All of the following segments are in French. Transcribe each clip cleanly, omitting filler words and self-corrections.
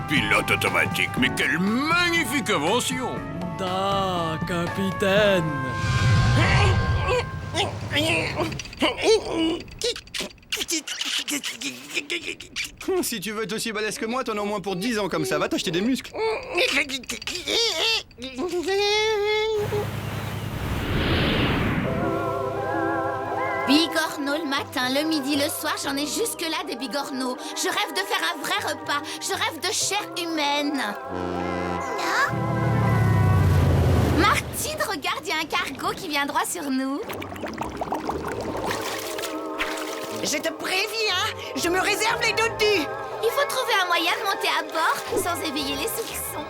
pilote automatique, mais quelle magnifique invention! Da, capitaine. Si tu veux être aussi balèze que moi, t'en as au moins pour 10 ans comme ça. Va t'acheter des muscles. Bigorneau le matin, le midi, le soir, j'en ai jusque-là des bigorneaux. Je rêve de faire un vrai repas. Je rêve de chair humaine. Martine, regarde, il y a un cargo qui vient droit sur nous. Je te préviens, je me réserve les dodus. Il faut trouver un moyen de monter à bord sans éveiller les soupçons.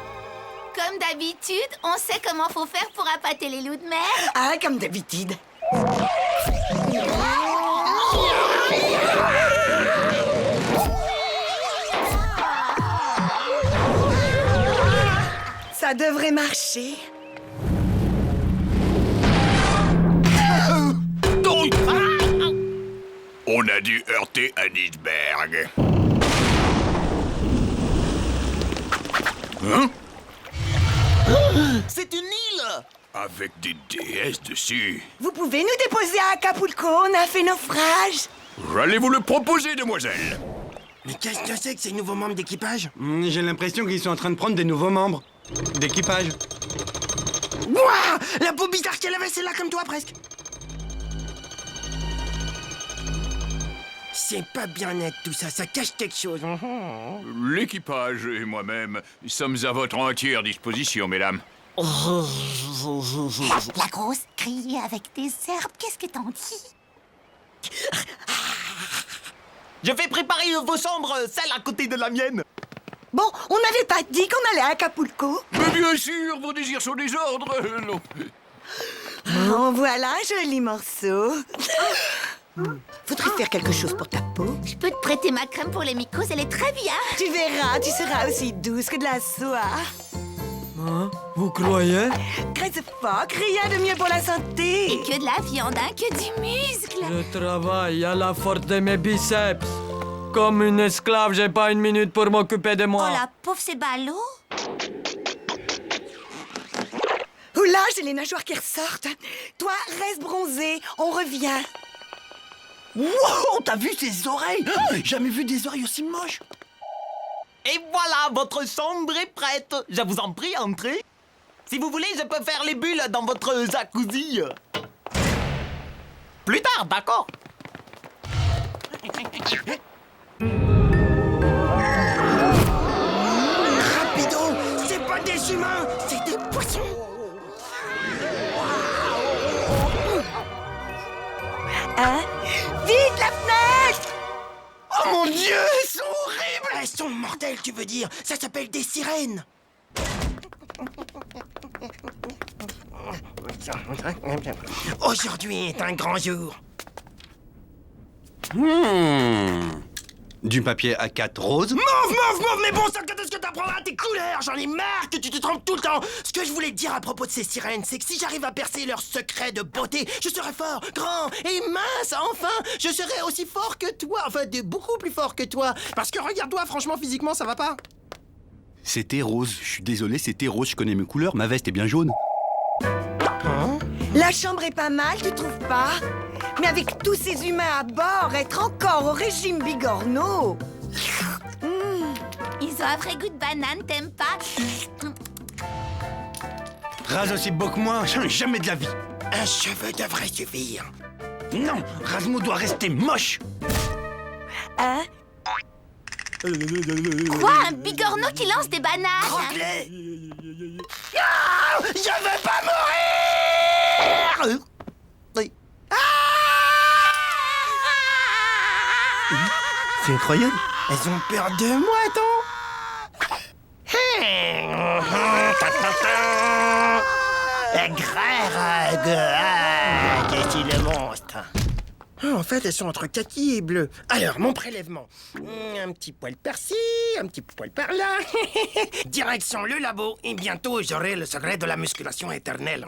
Comme d'habitude, on sait comment faut faire pour appâter les loups de mer. Ah, comme d'habitude. Ça devrait marcher. Donc, on a dû heurter un iceberg. Hein? C'est une île! Avec des déesses dessus. Vous pouvez nous déposer à Acapulco, on a fait naufrage. J'allais vous le proposer, demoiselle. Mais qu'est-ce que c'est que ces nouveaux membres d'équipage? J'ai l'impression qu'ils sont en train de prendre des nouveaux membres d'équipage. Ouah! La peau bizarre qu'elle avait, c'est là comme toi, presque. C'est pas bien net tout ça, ça cache quelque chose. L'équipage et moi-même sommes à votre entière disposition, mesdames. La grosse grille avec des herbes, qu'est-ce que t'en dis? Je vais préparer vos chambres, celle à côté de la mienne. Bon, on n'avait pas dit qu'on allait à Acapulco. Mais bien sûr, vos désirs sont des ordres. Non. En voilà un joli morceau. Faudrait faire quelque chose pour ta peau. Je peux te prêter ma crème pour les mycoses, elle est très bien. Tu verras, tu seras aussi douce que de la soie. Hein? Vous croyez? Graisse phoque, rien de mieux pour la santé. Et que de la viande, hein, que du muscle. Je travaille à la force de mes biceps. Comme une esclave, j'ai pas une minute pour m'occuper de moi. Oh la pauvre, c'est ballot. Oula, j'ai les nageoires qui ressortent. Toi, reste bronzé, on revient. Wow! T'as vu ses oreilles? Jamais vu des oreilles aussi moches. Et voilà, votre chambre est prête. Je vous en prie, entrez. Si vous voulez, je peux faire les bulles dans votre jacuzzi. Plus tard, d'accord? Rapido! C'est pas des humains, c'est des poissons! Hein? Vite, la fenêtre! Oh mon Dieu, elles sont horribles! Elles sont mortelles, tu veux dire? Ça s'appelle des sirènes! Aujourd'hui est un grand jour. Du papier A4 rose. Mauve, mais bon sang, quand est-ce que t'apprendras tes couleurs? J'en ai marre que tu te trompes tout le temps. Ce que je voulais te dire à propos de ces sirènes, c'est que si j'arrive à percer leur secret de beauté, je serai fort, grand et mince, enfin. Je serai aussi fort que toi, enfin, beaucoup plus fort que toi. Parce que regarde-toi, franchement, physiquement, ça va pas. C'était rose. Je suis désolé, c'était rose. Je connais mes couleurs. Ma veste est bien jaune. La chambre est pas mal, tu trouves pas? Mais avec tous ces humains à bord, être encore au régime bigorneau. Ils ont un vrai goût de banane, t'aimes pas? Rase aussi beau que moi. Jamais de la vie. Un cheveu devrait suffire. Non, Razmo doit rester moche. Hein? Quoi? Un bigorneau qui lance des bananes? Croque-les! Ah, je veux pas mourir! C'est incroyable. Elles ont peur de moi, Qu'est-ce le monstre? En fait, elles sont entre kaki et bleu. Alors, mon prélèvement. Un petit poil par-ci, un petit poil par-là. Direction le labo, et bientôt j'aurai le secret de la musculation éternelle.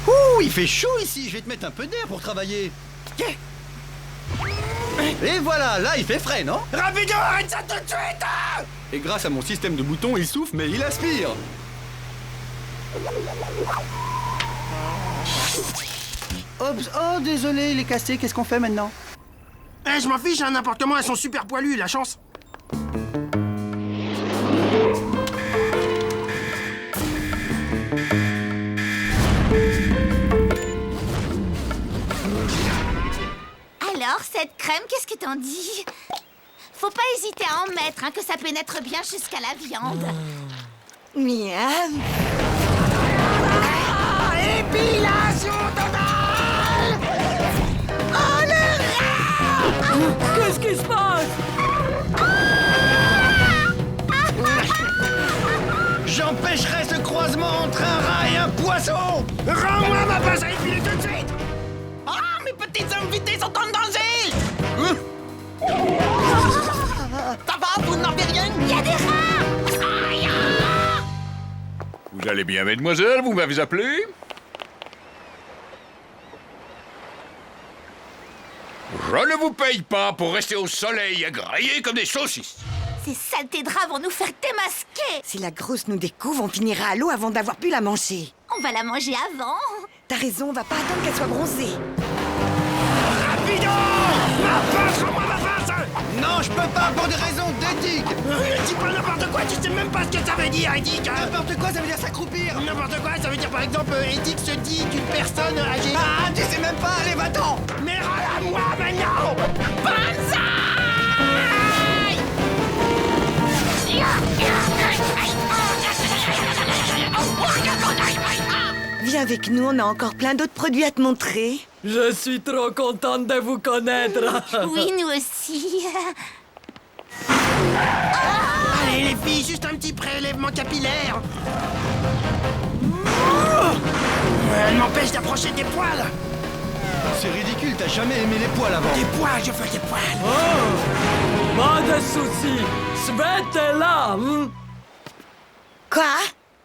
Ouh, il fait chaud ici. Je vais te mettre un peu d'air pour travailler. Et voilà, là, il fait frais, non? Rapido, arrête ça tout de suite! Et grâce à mon système de boutons, il souffle, mais il aspire. Oups, oh, désolé, il est cassé. Qu'est-ce qu'on fait maintenant? Eh, je m'en fiche, hein, n'importe comment, elles sont super poilues, la chance. Alors, cette crème, qu'est-ce que t'en dis? Faut pas hésiter à en mettre, hein, que ça pénètre bien jusqu'à la viande. Miam. Épilation totale! Oh, le rat! Qu'est-ce qui se passe? J'empêcherai ce croisement entre un rat et un poisson. Rends-moi ma passe à épiler tout de suite! Ah, mes petits invités sont en danger! Ça va, vous n'avez rien? Il y a des rats! Vous allez bien, mademoiselle? Vous m'avez appelé? Je ne vous paye pas pour rester au soleil à griller comme des saucisses. Ces saletés de rats vont nous faire démasquer! Si la grosse nous découvre, on finira à l'eau avant d'avoir pu la manger. On va la manger avant! T'as raison, on va pas attendre qu'elle soit bronzée. Rapido! Ma passe, rends-moi ma passe! Non, je peux pas pour des raisons d'éthique. Ne dis pas n'importe quoi, tu sais même pas ce que ça veut dire, éthique, hein? N'importe quoi, ça veut dire s'accroupir. N'importe quoi, ça veut dire par exemple, éthique se dit qu'une personne âgée... Ah, tu sais même pas, allez, va-t'en. Mais rends-la-moi maintenant! Banzai! Viens avec nous, on a encore plein d'autres produits à te montrer. Je suis trop contente de vous connaître. Oui, nous aussi. Allez les filles, juste un petit prélèvement capillaire. Elle m'empêche d'approcher des poils. C'est ridicule, t'as jamais aimé les poils avant. Des poils, je veux des poils. Oh, pas de soucis. Svet est là. Quoi?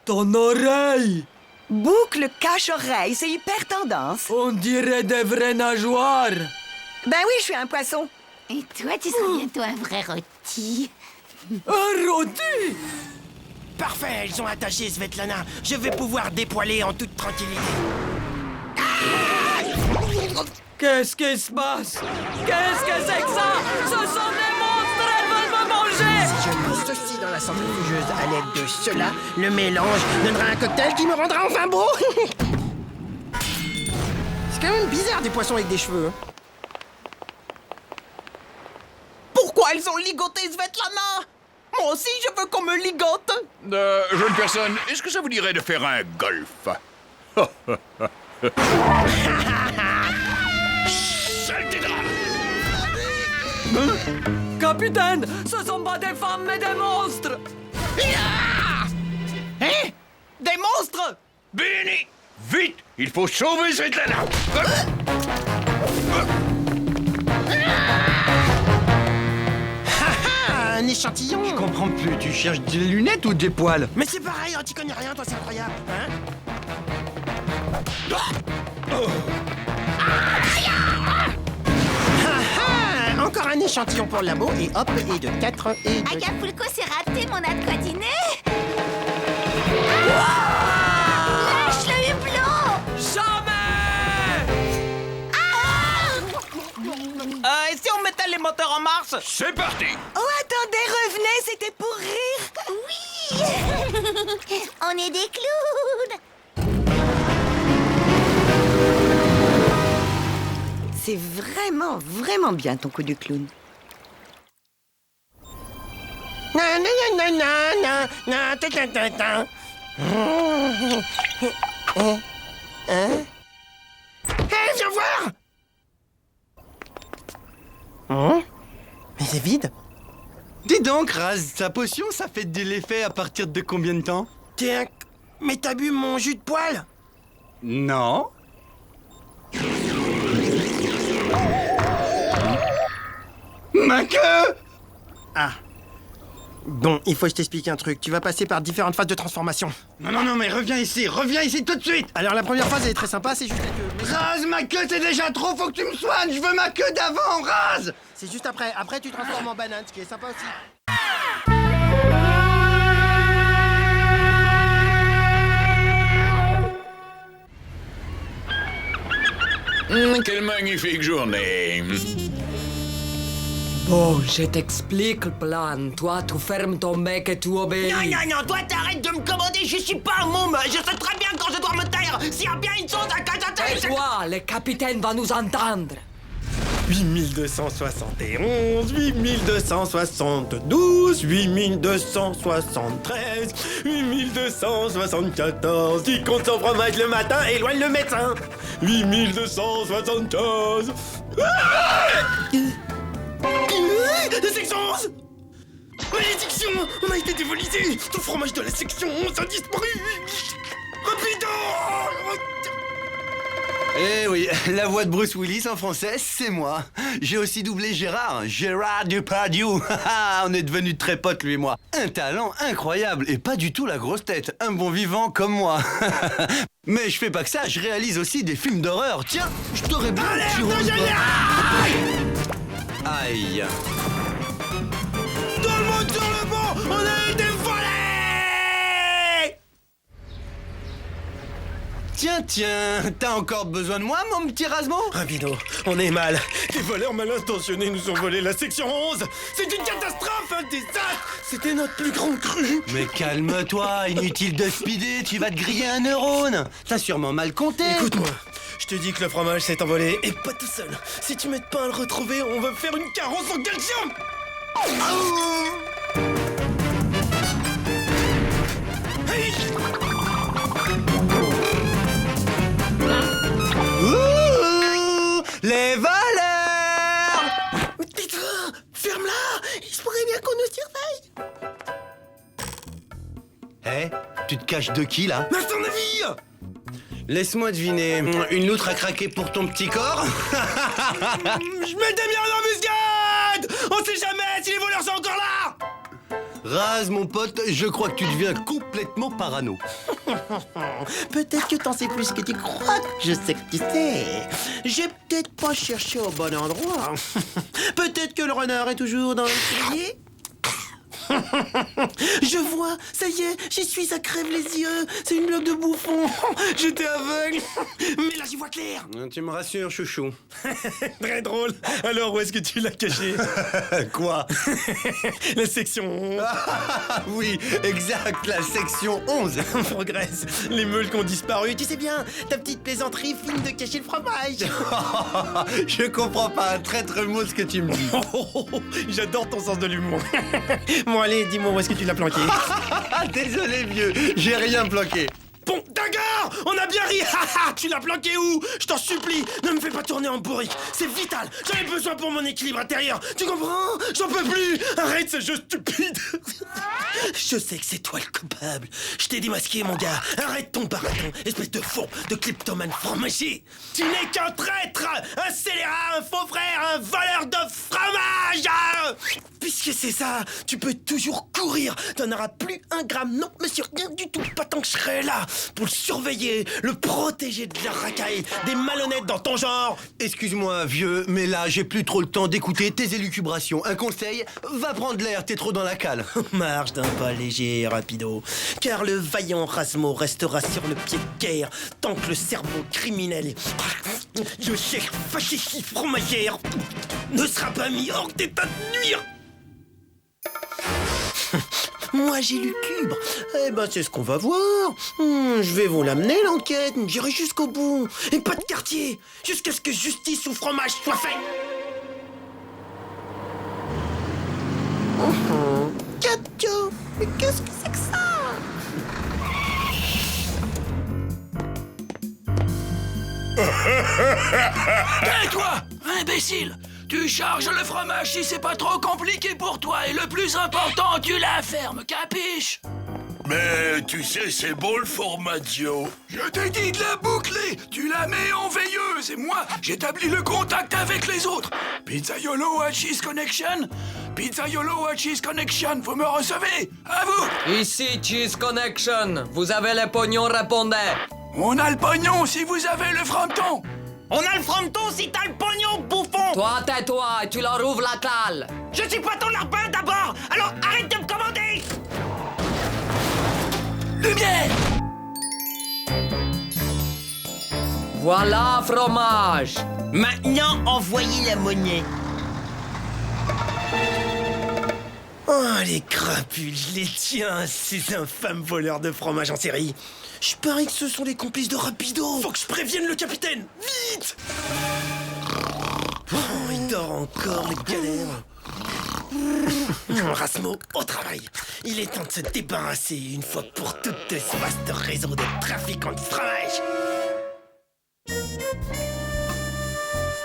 Ton oreille. Boucle cache-oreille, c'est hyper tendance. On dirait des vraies nageoires. Ben oui, je suis un poisson. Et toi, tu seras bientôt un vrai rôti. Un rôti. Parfait, elles sont attachées, Svetlana. Je vais pouvoir dépoiler en toute tranquillité. Qu'est-ce qui se passe? Qu'est-ce que c'est que ça? Ce sont des monstres, elles veulent me manger! Si je pousse ceci dans la centrifugeuse à l'aide de cela, le mélange donnera un cocktail qui me rendra enfin beau. C'est quand même bizarre des poissons avec des cheveux. Hein. Pourquoi elles ont ligoté Svetlana? Moi aussi, je veux qu'on me ligote. Jeune personne, est-ce que ça vous dirait de faire un golf? Saleté de rat! Capitaine, ce sont pas des femmes mais des monstres! Hein? Des monstres? Benny, vite! Il faut sauver Svetlana! Un échantillon. Je comprends plus, tu cherches des lunettes ou des poils? Mais c'est pareil, hein, tu connais rien, toi, c'est incroyable. Hein? Encore un échantillon pour le labo, et hop, et de 4 et de... Acapulco, c'est raté, mon a de quoi dîner. Lâche le hublot! Jamais! Et si on mettait les moteurs en marche? C'est parti! Oh, attendez, revenez, c'était pour rire. Oui! On est des clowns! C'est vraiment, vraiment bien ton coup de clown. Hé, viens voir! Hein? Mais c'est vide. Dis donc, Raz, ta potion, ça fait de l'effet à partir de combien de temps? Tiens, mais t'as bu mon jus de poil? Non. Ma queue! Ah. Bon, il faut que je t'explique un truc. Tu vas passer par différentes phases de transformation. Non, mais reviens ici tout de suite. Alors la première phase, elle est très sympa, c'est juste la queue. Mais Rase, ma queue, c'est déjà trop, faut que tu me soignes. Je veux ma queue d'avant, rase. c'est juste après. Après, tu transformes en banane, ce qui est sympa aussi. Quelle magnifique journée. Bon, je t'explique le plan. Toi, tu fermes ton bec et tu obéis. Non, toi t'arrêtes de me commander, je suis pas un môme. Je sais très bien quand je dois me taire. S'il y a bien une chose à Et toi, le capitaine va nous entendre. 8271, 8272, 8273, 8274. Qui compte son fromage le matin, éloigne le médecin. 8275. Section 11. Malédiction, on a été dévolisé. Tout fromage de la section 11 a disparu. Rapido. Eh oui, la voix de Bruce Willis en français, c'est moi. J'ai aussi doublé Gérard Depardieu. On est devenus très potes, lui et moi. Un talent incroyable et pas du tout la grosse tête. Un bon vivant comme moi. Mais je fais pas que ça, je réalise aussi des films d'horreur. Tiens, je t'aurais bien... Aïe. Tout le monde sur le banc, on a été volés. Tiens, t'as encore besoin de moi, mon petit Rasmo? Rapido, on est mal. Des voleurs mal intentionnés nous ont volé la section 11. C'est une catastrophe, un désastre. C'était notre plus grande crue. Mais calme-toi, inutile de speeder, tu vas te griller un neurone. T'as sûrement mal compté. Écoute-moi, je te dis que le fromage s'est envolé et pas tout seul. Si tu m'aides pas à le retrouver, on va faire une carence en calcium. Hey. Ouh, les voleurs! Putain, ferme-la. Il se pourrait bien qu'on nous surveille. Eh, tu te caches de qui, là? Mais à ton avis? Laisse-moi deviner, une loutre a craqué pour ton petit corps? Je m'étais mis en embuscade. On sait jamais si les voleurs sont encore là. Rase, mon pote, je crois que tu deviens complètement parano. Peut-être que t'en sais plus que tu crois. Je sais que tu sais. J'ai peut-être pas cherché au bon endroit. Peut-être que le renard est toujours dans le cellier. Je vois, ça y est, j'y suis, ça crève les yeux. C'est une blague de bouffon. J'étais aveugle. Mais là, j'y vois clair. Tu me rassures, chouchou. Très drôle. Alors, où est-ce que tu l'as caché? Quoi? La section 11. Oui, exact, la section 11. On progresse. Les meules qui ont disparu. Tu sais bien, ta petite plaisanterie finit de cacher le fromage. Je comprends pas un traître mot ce que tu me dis. J'adore ton sens de l'humour. Bon, allez, dis-moi où est-ce que tu l'as planqué. Désolé, vieux, j'ai rien planqué. Bon, d'accord, on a bien ri. Tu l'as planqué où? Je t'en supplie, ne me fais pas tourner en bourrique. C'est vital, j'en ai besoin pour mon équilibre intérieur. Tu comprends? J'en peux plus. Arrête ce jeu stupide. Je sais que c'est toi le coupable. Je t'ai démasqué, mon gars. Arrête ton baratin, espèce de faux, de kleptomane fromager. Tu n'es qu'un traître, un scélérat, un faux frère, un voleur de fromage. Puisque c'est ça, tu peux toujours courir. T'en auras plus un gramme, non, monsieur, rien du tout. Pas tant que je serai là pour le surveiller, le protéger de la racaille, des malhonnêtes dans ton genre. Excuse-moi, vieux, mais là, j'ai plus trop le temps d'écouter tes élucubrations. Un conseil, va prendre l'air, t'es trop dans la cale. Marche d'un pas léger, rapido, car le vaillant Rasmo restera sur le pied de guerre tant que le cerveau criminel de chef fasciste fromagère ne sera pas mis hors d'état de nuire. Moi j'ai lucubre. Eh ben c'est ce qu'on va voir. Je vais vous l'amener l'enquête. J'irai jusqu'au bout. Et pas de quartier. Jusqu'à ce que justice ou fromage soit fait. Cadio, mais qu'est-ce que c'est que ça? Hé toi, imbécile! Tu charges le fromage si c'est pas trop compliqué pour toi et le plus important, tu la fermes, capiche? Mais tu sais, c'est beau le formaggio. Je t'ai dit de la boucler! Tu la mets en veilleuse et moi, j'établis le contact avec les autres. Pizzaiolo à Cheese Connection, Pizzaiolo à Cheese Connection, vous me recevez? À vous! Ici, Cheese Connection. Vous avez le pognon, répondez. On a le pognon si vous avez le fronton! On a le fronton si t'as le pognon, bouffon! Toi, tais-toi et tu leur ouvres la cale. Je suis pas ton larbin d'abord! Alors arrête de me commander! Lumière! Voilà, fromage. Maintenant, envoyez la monnaie. Oh, les crapules, je les tiens, ces infâmes voleurs de fromage en série. Je parie que ce sont les complices de Rapido. Faut que je prévienne le capitaine, vite! Oh, il dort encore, le galère. Rasmo, au travail. Il est temps de se débarrasser une fois pour toutes de ce vaste réseau de trafiquants de fromage.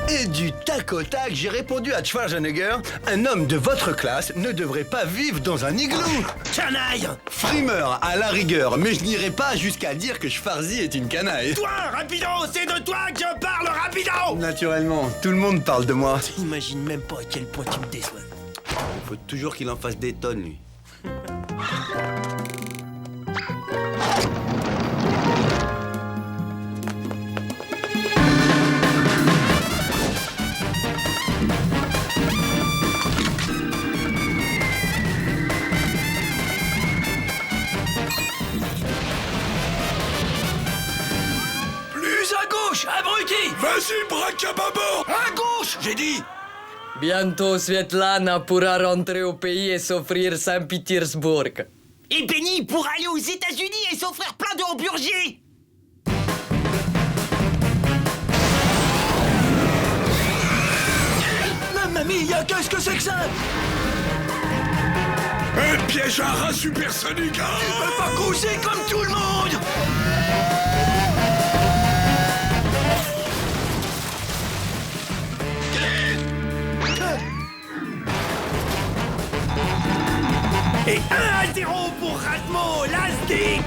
Et du tac au tac, j'ai répondu à Schwarzenegger, un homme de votre classe ne devrait pas vivre dans un igloo. Canaille! Frimeur à la rigueur, mais je n'irai pas jusqu'à dire que Schwarzy est une canaille. Toi, Rapido, c'est de toi que je parle, Rapido! Naturellement, tout le monde parle de moi. T'imagines même pas à quel point tu me déçois. Il faut toujours qu'il en fasse des tonnes, lui. Plus à gauche, abruti! Vas-y, braque à bâbord! À gauche, j'ai dit! Bientôt, Svetlana pourra rentrer au pays et s'offrir Saint-Pétersbourg. Et Benny pour aller aux États-Unis et s'offrir plein de hamburgers! Mamma mia, qu'est-ce que c'est que ça? Un piège à rat supersonique! Tu peux pas causer comme tout le monde! Et 1-0 pour Rasmo, l'Azdi.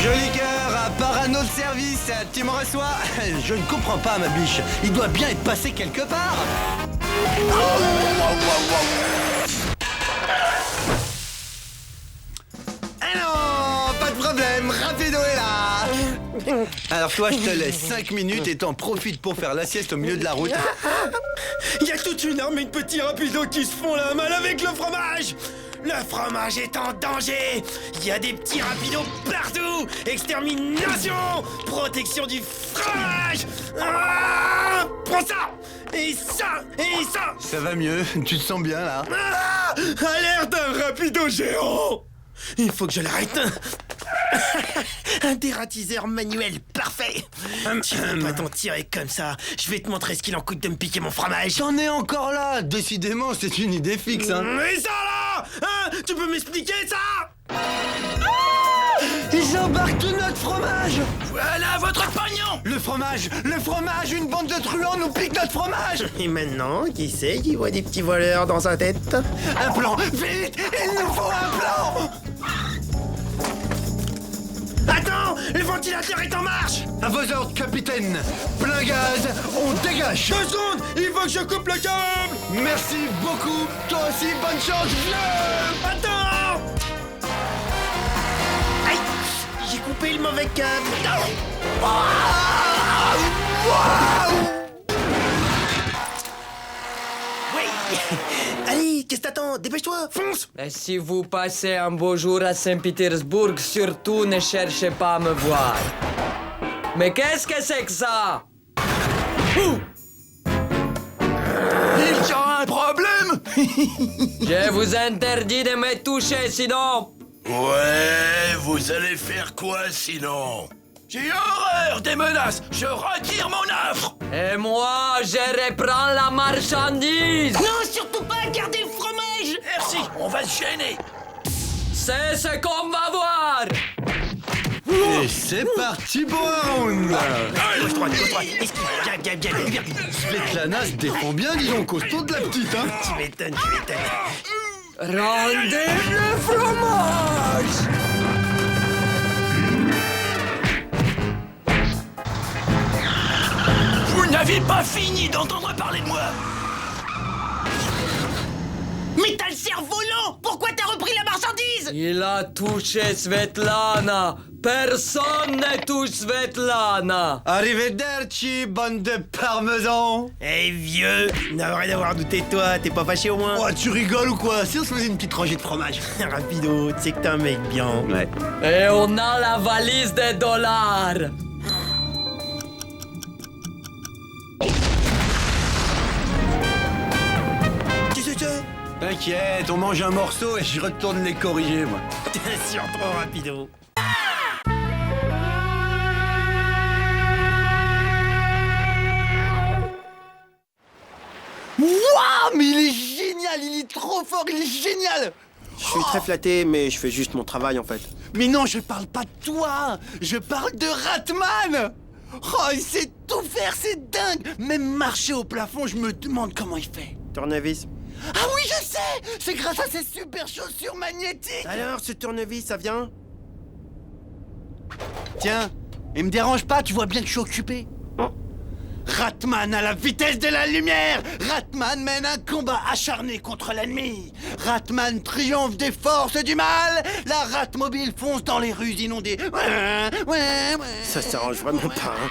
Joli cœur, à parano de service, tu me reçois? Je ne comprends pas, ma biche. Il doit bien être passé quelque part. Ah non, pas de problème, Rapido est là. Alors toi, je te laisse 5 minutes et t'en profites pour faire la sieste au milieu de la route. Il y a toute une armée de petits rapidos qui se font la malle avec le fromage. Le fromage est en danger. Il y a des petits rapidos partout. Extermination, protection du fromage. Ah, prends ça. Et ça, et ça. Ça va mieux, tu te sens bien là? Ah, alerte d'un rapido géant. Il faut que je l'arrête. Un dératiseur manuel parfait. Tu peux pas t'en tirer comme ça. Je vais te montrer ce qu'il en coûte de me piquer mon fromage. J'en ai encore là. Décidément, c'est une idée fixe, hein. Mais ça là, hein, tu peux m'expliquer ça? Ils embarquent tout notre fromage. Voilà votre pognon! Le fromage, une bande de truands nous pique notre fromage. Et maintenant, qui c'est qui voit des petits voleurs dans sa tête? Un plan, vite, il nous faut un plan. Attends, le ventilateur est en marche. À vos ordres, capitaine. Plein gaz, on dégage. 2 secondes, il faut que je coupe le câble. Merci beaucoup. Toi aussi, bonne chance, vieux. Attends. Aïe, j'ai coupé le mauvais câble. Oui. Allez, qu'est-ce que t'attends? Dépêche-toi, fonce. Et si vous passez un beau jour à Saint-Pétersbourg, surtout ne cherchez pas à me voir. Mais qu'est-ce que c'est que ça? Il y a un problème! Je vous interdis de me toucher, sinon... Ouais, vous allez faire quoi sinon? J'ai horreur des menaces! Je retire mon offre! Et moi, je reprends la marchandise. Non, surtout pas garder le fromage! Merci, on va se gêner! C'est ce qu'on va voir. Et c'est parti pour un round. Gauche, droite, esquive, bien. Svetlana se défend bien, dis donc, costaud de la petite, hein. Tu m'étonnes. Rendez le fromage. n'avez pas fini d'entendre parler de moi. Mais t'as le cerf-volant! Pourquoi t'as repris la marchandise? Il a touché Svetlana. Personne ne touche Svetlana. Arrivederci, bande de parmesans. Eh vieux, n'a rien à voir douté de toi, t'es pas fâché au moins? Oh, tu rigoles ou quoi? Si on se faisait une petite rangée de fromage. Rapido, tu sais que t'es un mec bien. Ouais. Et on a la valise des dollars. Qu'est-ce que c'est? T'inquiète, on mange un morceau et je retourne les corriger, moi. T'es sûr trop rapido. Waouh, mais il est génial, il est trop fort, il est génial. Je suis très flatté, mais je fais juste mon travail en fait. Mais non, je parle pas de toi, je parle de Ratman. Oh, il sait tout faire, c'est dingue. Même marcher au plafond, je me demande comment il fait. Tournevis. Ah oui, je sais, c'est grâce à ces super chaussures magnétiques. Alors, ce tournevis, ça vient? Tiens, et me dérange pas, tu vois bien que je suis occupé. Ratman à la vitesse de la lumière. Ratman mène un combat acharné contre l'ennemi. Ratman triomphe des forces du mal. La Ratmobile fonce dans les rues inondées. Ouais. Ça s'arrange vraiment pas, hein.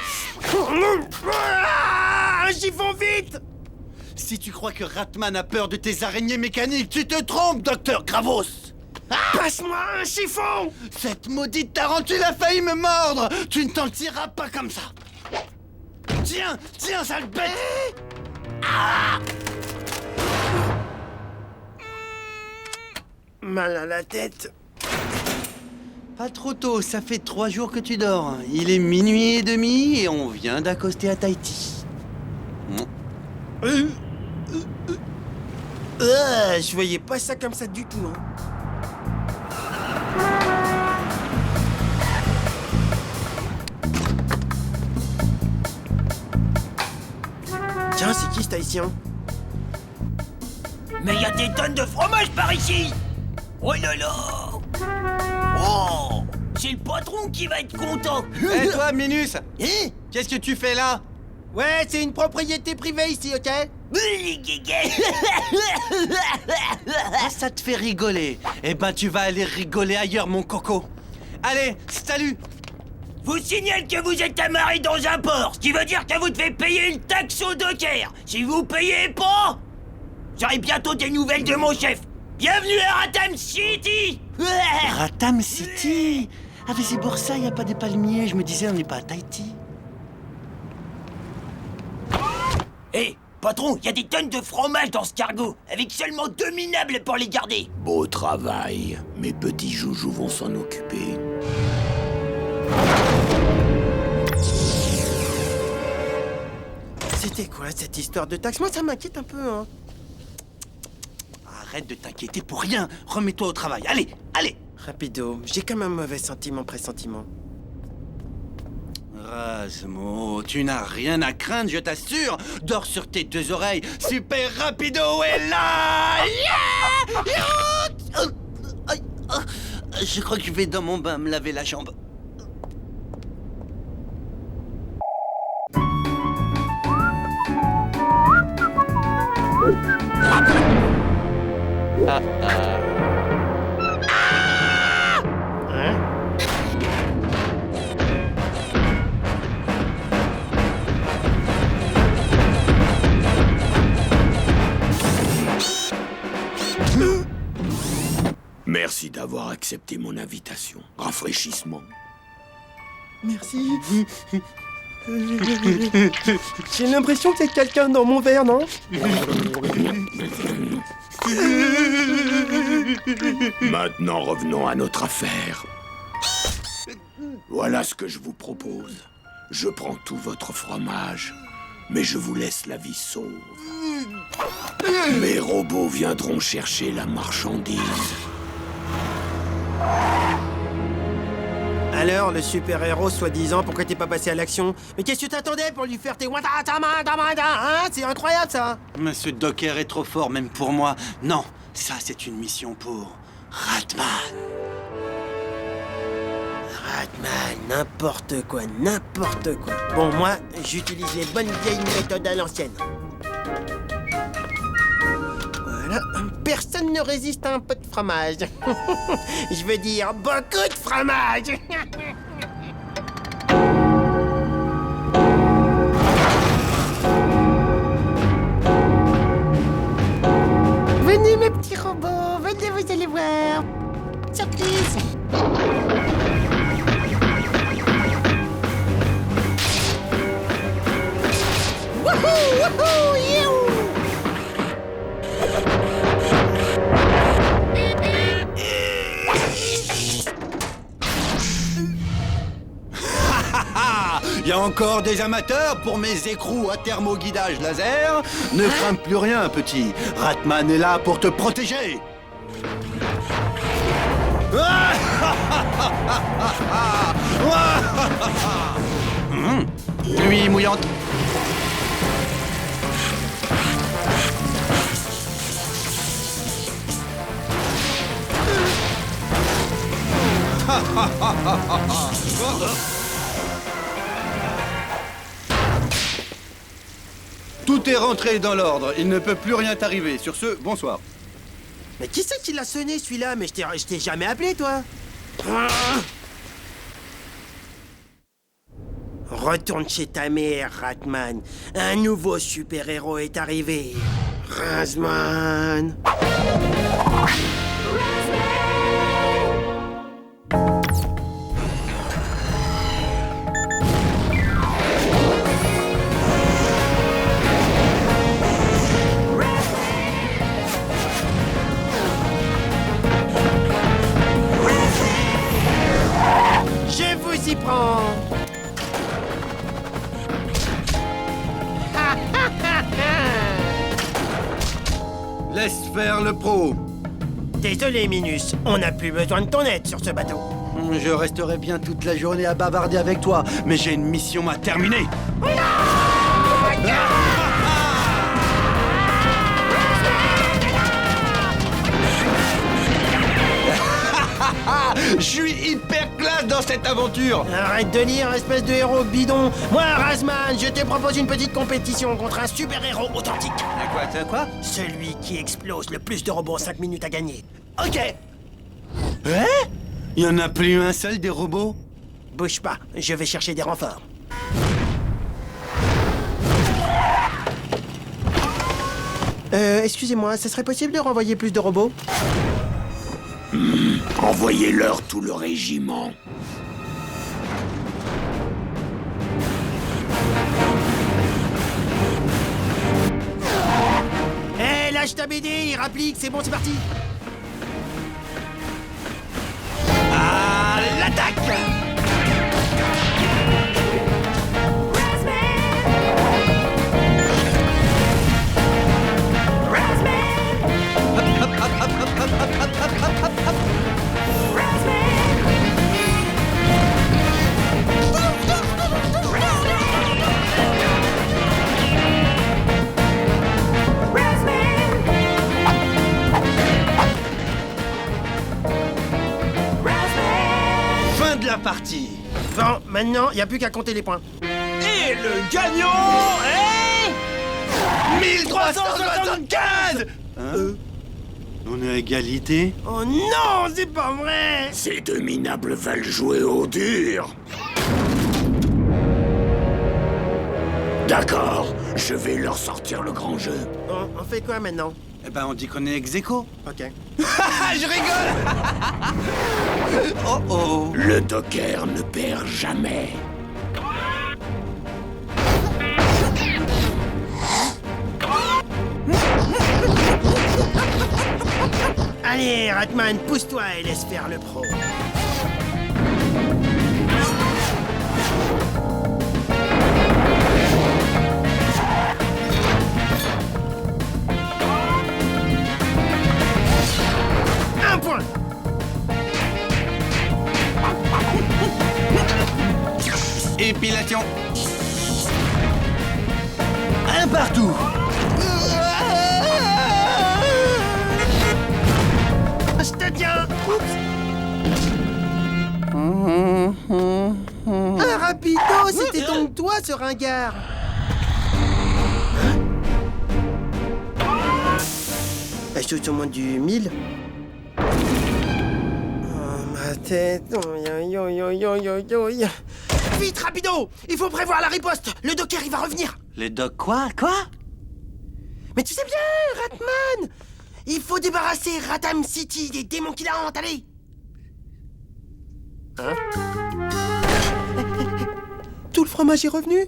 Ah, un chiffon vite! Si tu crois que Ratman a peur de tes araignées mécaniques, tu te trompes, docteur Gravos. Passe-moi un chiffon! Cette maudite tarentule a failli me mordre. Tu ne t'en tireras pas comme ça. Tiens, sale bête. Mal à la tête. Pas trop tôt, ça fait 3 jours que tu dors. Il est minuit et demi et on vient d'accoster à Tahiti. Je voyais pas ça comme ça du tout, hein. Tiens, c'est qui cet haïtien? Mais il y a des tonnes de fromage par ici. Oh là là. Oh, c'est le patron qui va être content. Hé toi, Minus. Qu'est-ce que tu fais là? Ouais, c'est une propriété privée ici, ok? Ah, ça te fait rigoler. Eh ben, tu vas aller rigoler ailleurs, mon coco. Allez, salut. Vous signale que vous êtes amarré dans un port, ce qui veut dire que vous devez payer une taxe au docker. Si vous payez pas, j'aurai bientôt des nouvelles de mon chef. Bienvenue à Ratam City. Ratam City. Ah, mais c'est pour ça, il n'y a pas des palmiers. Je me disais, on n'est pas à Tahiti. Hé, patron, il y a des tonnes de fromage dans ce cargo, avec seulement 2 minables pour les garder. Beau travail. Mes petits joujoux vont s'en occuper. C'était quoi cette histoire de taxe? Moi, ça m'inquiète un peu, hein. Arrête de t'inquiéter pour rien. Remets-toi au travail. Allez. Rapido, j'ai quand même un mauvais pressentiment. Rasmo, tu n'as rien à craindre, je t'assure. Dors sur tes 2 oreilles. Super Rapido est là. Je crois que je vais dans mon bain me laver la jambe. Merci d'avoir accepté mon invitation. Rafraîchissement. Merci. J'ai l'impression que c'est quelqu'un dans mon verre, non? Maintenant, revenons à notre affaire. Voilà ce que je vous propose. Je prends tout votre fromage, mais je vous laisse la vie sauve. Mes robots viendront chercher la marchandise. Alors, le super-héros soi-disant, pourquoi t'es pas passé à l'action? Mais qu'est-ce que tu t'attendais pour lui faire tes watatamandamanda, hein? C'est incroyable, ça! Monsieur Docker est trop fort, même pour moi. Non, ça, c'est une mission pour Ratman. Ratman, n'importe quoi, n'importe quoi. Bon, moi, j'utilise les bonnes vieilles méthodes à l'ancienne. Voilà, personne ne résiste à un peu de fromage. Je veux dire, beaucoup de fromage. Venez, mes petits robots, venez, vous allez voir. Surprise. Wouhou, wouhou, youhou. Il y a encore des amateurs pour mes écrous à thermoguidage laser. Ne crains plus rien, petit. Ratman est là pour te protéger. Nuit mouillante. Tout est rentré dans l'ordre. Il ne peut plus rien t'arriver. Sur ce, bonsoir. Mais qui c'est qui l'a sonné, celui-là? Mais je t'ai jamais appelé, toi. Retourne chez ta mère, Ratman. Un nouveau super-héros est arrivé. Razman. Je vous y prends. Laisse faire le pro. Désolé, Minus. On n'a plus besoin de ton aide sur ce bateau. Je resterai bien toute la journée à bavarder avec toi, mais j'ai une mission à terminer. Je suis hyper classe dans cette aventure. Arrête de lire, espèce de héros bidon. Moi, Razman, je te propose une petite compétition contre un super-héros authentique. Quoi? Celui qui explose le plus de robots en 5 minutes à gagner. Ok. Hein? Il y en a plus un seul des robots? Bouge pas, je vais chercher des renforts. Excusez-moi, ce serait possible de renvoyer plus de robots? Envoyez-leur tout le régiment. Hé, lâche ta BD, il rapplique, c'est bon, c'est parti. À l'attaque! Fin de la partie. Bon, maintenant, il n'y a plus qu'à compter les points. Et le gagnant est... 1375! On est à égalité? Oh non, c'est pas vrai. Ces deux minables veulent jouer au dur. D'accord, je vais leur sortir le grand jeu. Bon, on fait quoi maintenant? Eh ben, on dit qu'on est ex-aequo. Ok. Je rigole. Oh oh. Le Docker ne perd jamais. Allez, Ratman, pousse-toi et laisse faire le pro. Un point. Épilation. Un partout. Je te tiens. Oups. quoi, ce ringard? Acheter au moins du 1000. Oh, ma tête. Vite, rapido! Il faut prévoir la riposte. Le docker, il va revenir. Le doc quoi? Quoi? Mais tu sais bien, Ratman! Il faut débarrasser Ratham City des démons qui la hantent, allez! Hein? Tout le fromage est revenu?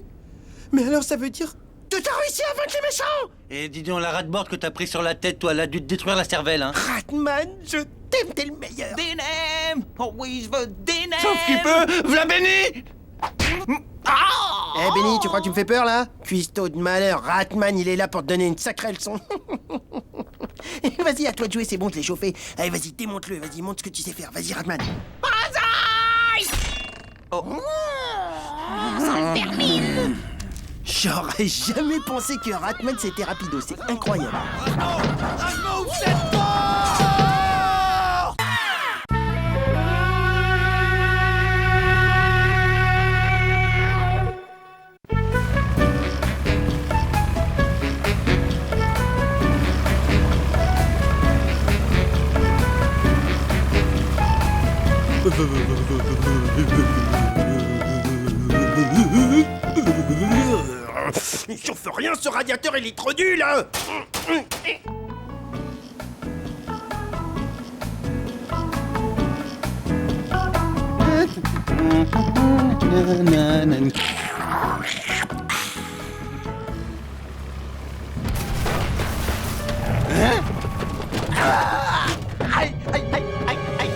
Mais alors ça veut dire que t'as réussi à vaincre les méchants! Et dis donc, la rate-board que t'as pris sur la tête, toi, elle a dû te détruire la cervelle, hein? Ratman, je t'aime, t'es le meilleur! Dinem! Always the Dinem! Sauf qu'il peut! V'là Benny! Eh Benny, tu crois que tu me fais peur là? Cuistot de malheur, Ratman il est là pour te donner une sacrée leçon. Vas-y, à toi de jouer, c'est bon, je l'ai chauffé. Allez, vas-y, démonte-le, vas-y, montre ce que tu sais faire. Vas-y, Ratman. Ça me termine. J'aurais jamais pensé que Ratman c'était rapido, c'est incroyable. Il chauffe rien, ce radiateur, il est trop nul, hein. Aïe, aïe, aïe, aïe, aïe.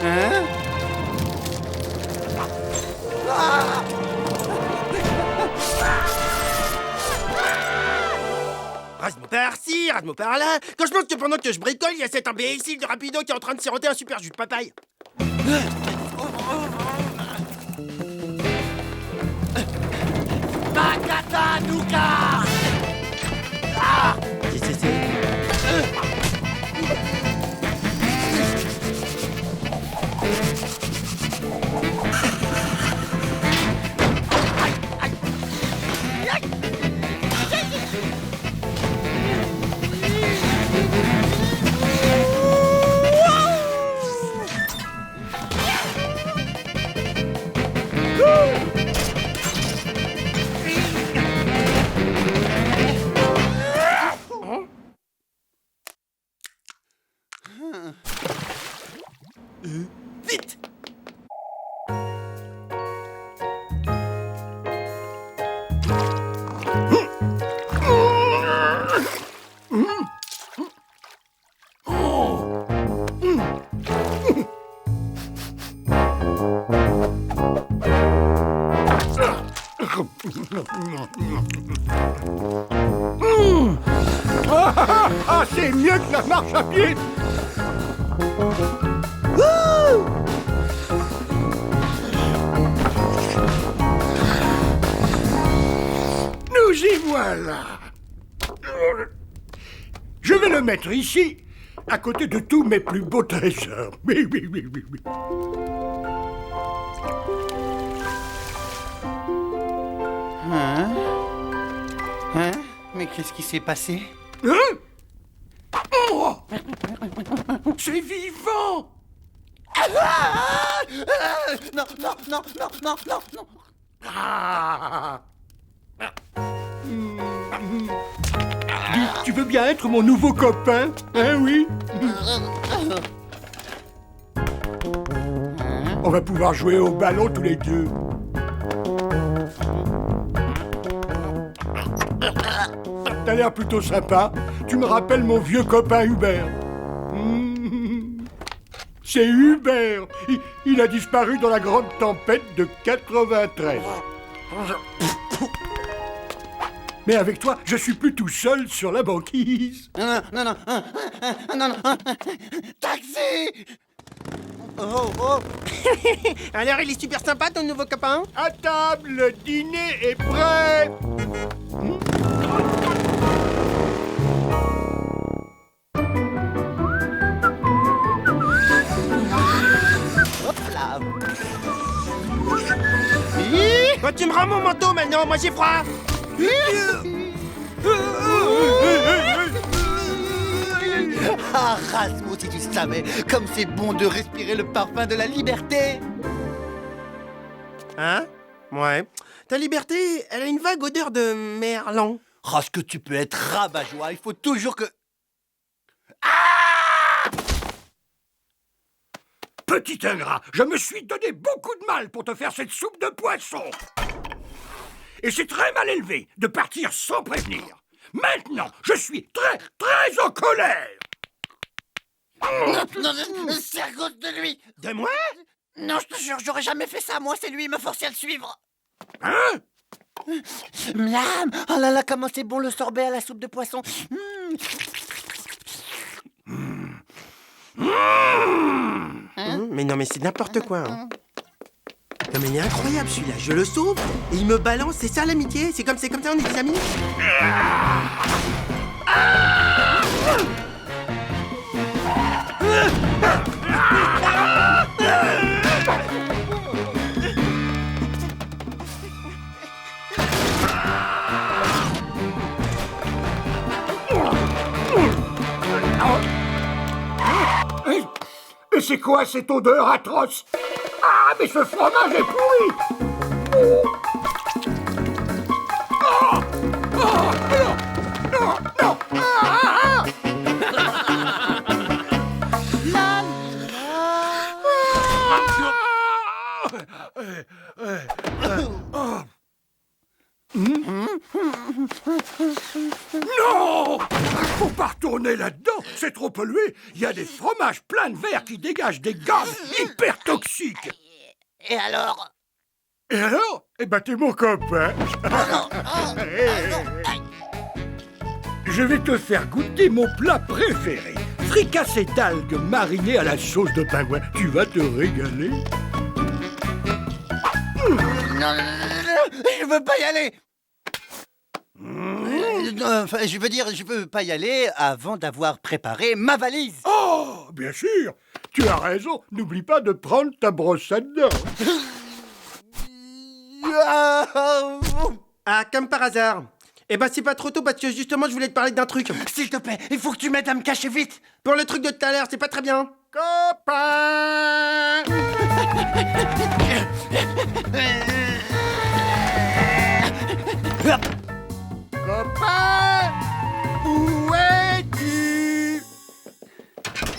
Hein? Rasmo par-ci, Rasmo par-là. Quand je pense que pendant que je bricole, il y a cet imbécile de Rapido qui est en train de siroter un super jus de papaye. Makatanuka! Vite! Ah, c'est mieux que la marche à pied. Nous y voilà. Je vais le mettre ici, à côté de tous mes plus beaux trésors. Oui, oui, oui, oui, oui. Hein? Hein? Mais qu'est-ce qui s'est passé? Hein? Oh! C'est vivant! Non, non, non, non, non, non, non. Ah! Tu veux bien être mon nouveau copain? Hein, oui? On va pouvoir jouer au ballon tous les deux. T'as l'air plutôt sympa. Tu me rappelles mon vieux copain Hubert. C'est Hubert. Il a disparu dans la grande tempête de 93. Mais avec toi, je suis plus tout seul sur la banquise. Non, non, non, non, non, non. Taxi! Oh, oh. Alors, il est super sympa, ton nouveau copain? À table, le dîner est prêt. rends mon manteau maintenant, moi j'ai froid. Ah, Rasmo, si tu savais, comme c'est bon de respirer le parfum de la liberté. Hein? Ouais. Ta liberté, elle a une vague odeur de merlan. Oh, ce que tu peux être rabat-joie, il faut toujours que... Petit ingrat, je me suis donné beaucoup de mal pour te faire cette soupe de poisson. Et c'est très mal élevé de partir sans prévenir. Maintenant, je suis très, très en colère. Non, c'est à cause de lui. De moi? Non, je te jure, j'aurais jamais fait ça. Moi, c'est lui, il me forçait à le suivre. Hein? Miam! Oh là là, comment c'est bon le sorbet à la soupe de poisson. Mais non, mais c'est n'importe quoi. Hein. Non, mais il est incroyable celui-là. Je le sauve et il me balance. C'est ça l'amitié? C'est comme ça, on est des amis? Et c'est quoi cette odeur atroce? Ah, mais ce fromage est pourri! Oh! Oh! Non! Non! Non! Ah! Non! Faut pas retourner là-dedans, c'est trop pollué. Il y a des fromages pleins de verre qui dégagent des gaz hyper toxiques. Et alors? Et alors? Eh ben, t'es mon copain. Je vais te faire goûter mon plat préféré. Fricassé d'algues marinées à la sauce de pingouin. Tu vas te régaler. Non, je veux pas y aller. Enfin, je veux dire, je peux pas y aller avant d'avoir préparé ma valise. Oh, bien sûr. Tu as raison. N'oublie pas de prendre ta brosse à dents. Ah, comme par hasard. Eh ben, c'est pas trop tôt parce que justement, je voulais te parler d'un truc. S'il te plaît, il faut que tu m'aides à me cacher vite. Pour le truc de tout à l'heure, c'est pas très bien. Copain! Copain! Où es-tu?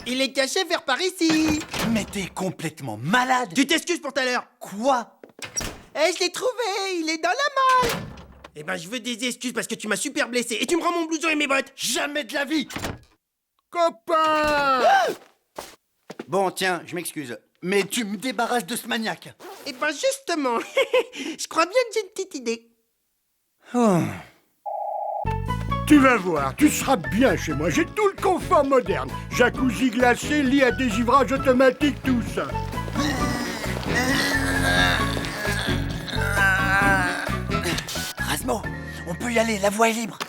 Il est caché vers par ici. Mais t'es complètement malade. Tu t'excuses pour tout à l'heure. Quoi? Eh, je l'ai trouvé, il est dans la malle. Eh ben, je veux des excuses parce que tu m'as super blessé et tu me rends mon blouson et mes bottes. Jamais de la vie. Copain! Bon, tiens, je m'excuse. Mais tu me débarrasses de ce maniaque. Eh ben, justement, je crois bien que j'ai une petite idée. Oh. Tu vas voir, tu seras bien chez moi. J'ai tout le confort moderne. Jacuzzi glacé, lit à dégivrage automatique, tout ça. Rasmo, on peut y aller, la voie est libre.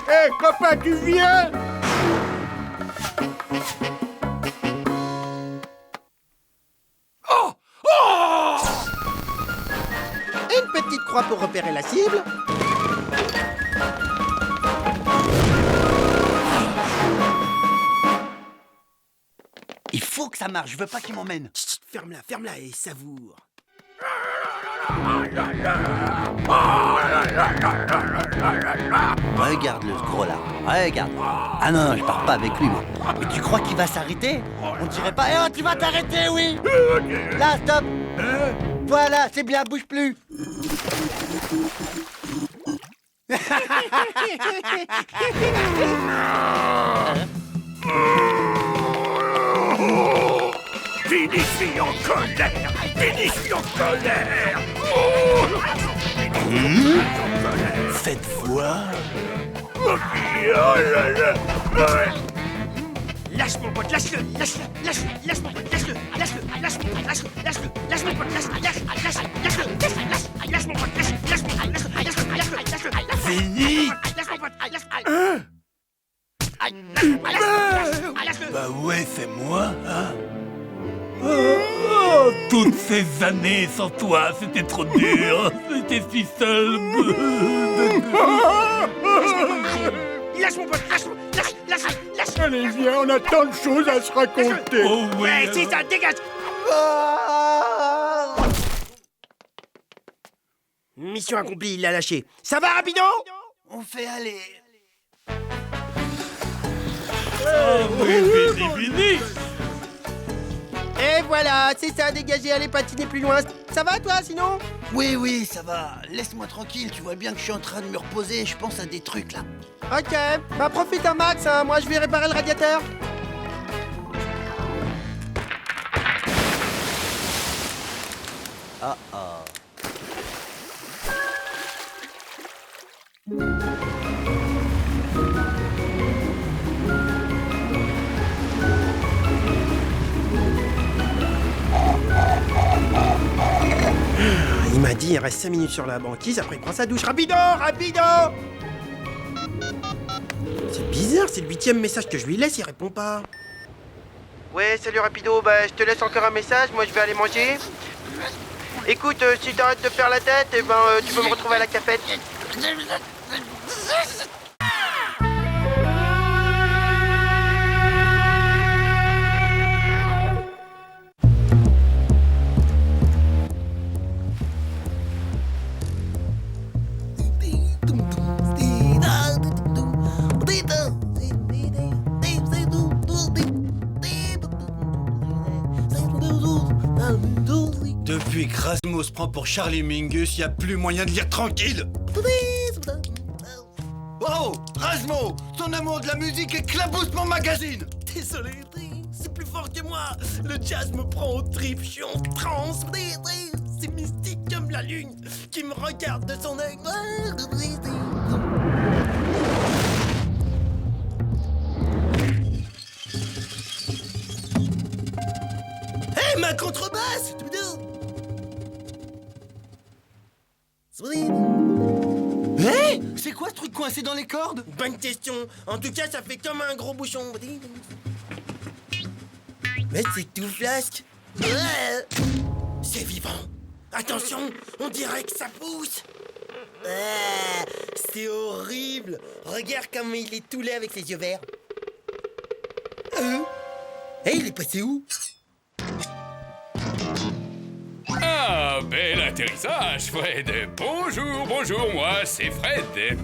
Hé, copain, tu viens? Oh! Oh! Une petite croix pour repérer la cible. Il faut que ça marche, je veux pas qu'il m'emmène. Chut, ferme-la et savoure. Regarde le gros là, regarde. Ah non, je pars pas avec lui, moi. Mais tu crois qu'il va s'arrêter? On dirait pas. Eh oh, tu vas t'arrêter, oui. Là, stop. Voilà, c'est bien, bouge plus. Finish en colère! Finish en colère! Faites voir. Oh là là! Lâche mon pote, lâche-le, lâche mon pote, lâche-le mon pote, lâche mon pote, Fini. lâche-le. Bah ouais, fais-moi, hein. Toutes ces années sans toi, c'était trop dur. J'étais si seul. Lâche mon pote, lâche. Allez, viens, on a tant de choses à se raconter. Oh oui. Ouais, c'est ça, dégage. Mission accomplie, il l'a lâché. Ça va, rapido? On fait aller. Fini. Et voilà, c'est ça, dégagez, allez patiner plus loin. Ça va, toi, sinon? Oui, ça va. Laisse-moi tranquille, tu vois bien que je suis en train de me reposer et je pense à des trucs là. Ok, bah profite un max, hein. Moi je vais réparer le radiateur. Il m'a dit il reste 5 minutes sur la banquise, après il prend sa douche. Rapido. C'est bizarre, c'est le 8e message que je lui laisse, il répond pas. Ouais, salut Rapido, bah je te laisse encore un message, moi je vais aller manger. Écoute, si t'arrêtes de faire la tête, eh ben tu peux me retrouver à la cafette. Depuis que Rasmo se prend pour Charlie Mingus, y a plus moyen de lire tranquille. Oh, Rasmo, ton amour de la musique éclabousse mon magazine. Désolé, c'est plus fort que moi. Le jazz me prend au trip, je suis en transe. C'est mystique comme la lune qui me regarde de son œil. Hé, ma contrebasse! Hé, c'est quoi ce truc coincé dans les cordes? Bonne question. En tout cas, ça fait comme un gros bouchon. Mais c'est tout flasque. C'est vivant. Attention, on dirait que ça pousse. C'est horrible. Regarde comme il est tout laid avec ses yeux verts. Il est passé où? Ah, bel atterrissage, Fred. Bonjour, moi, c'est Fred.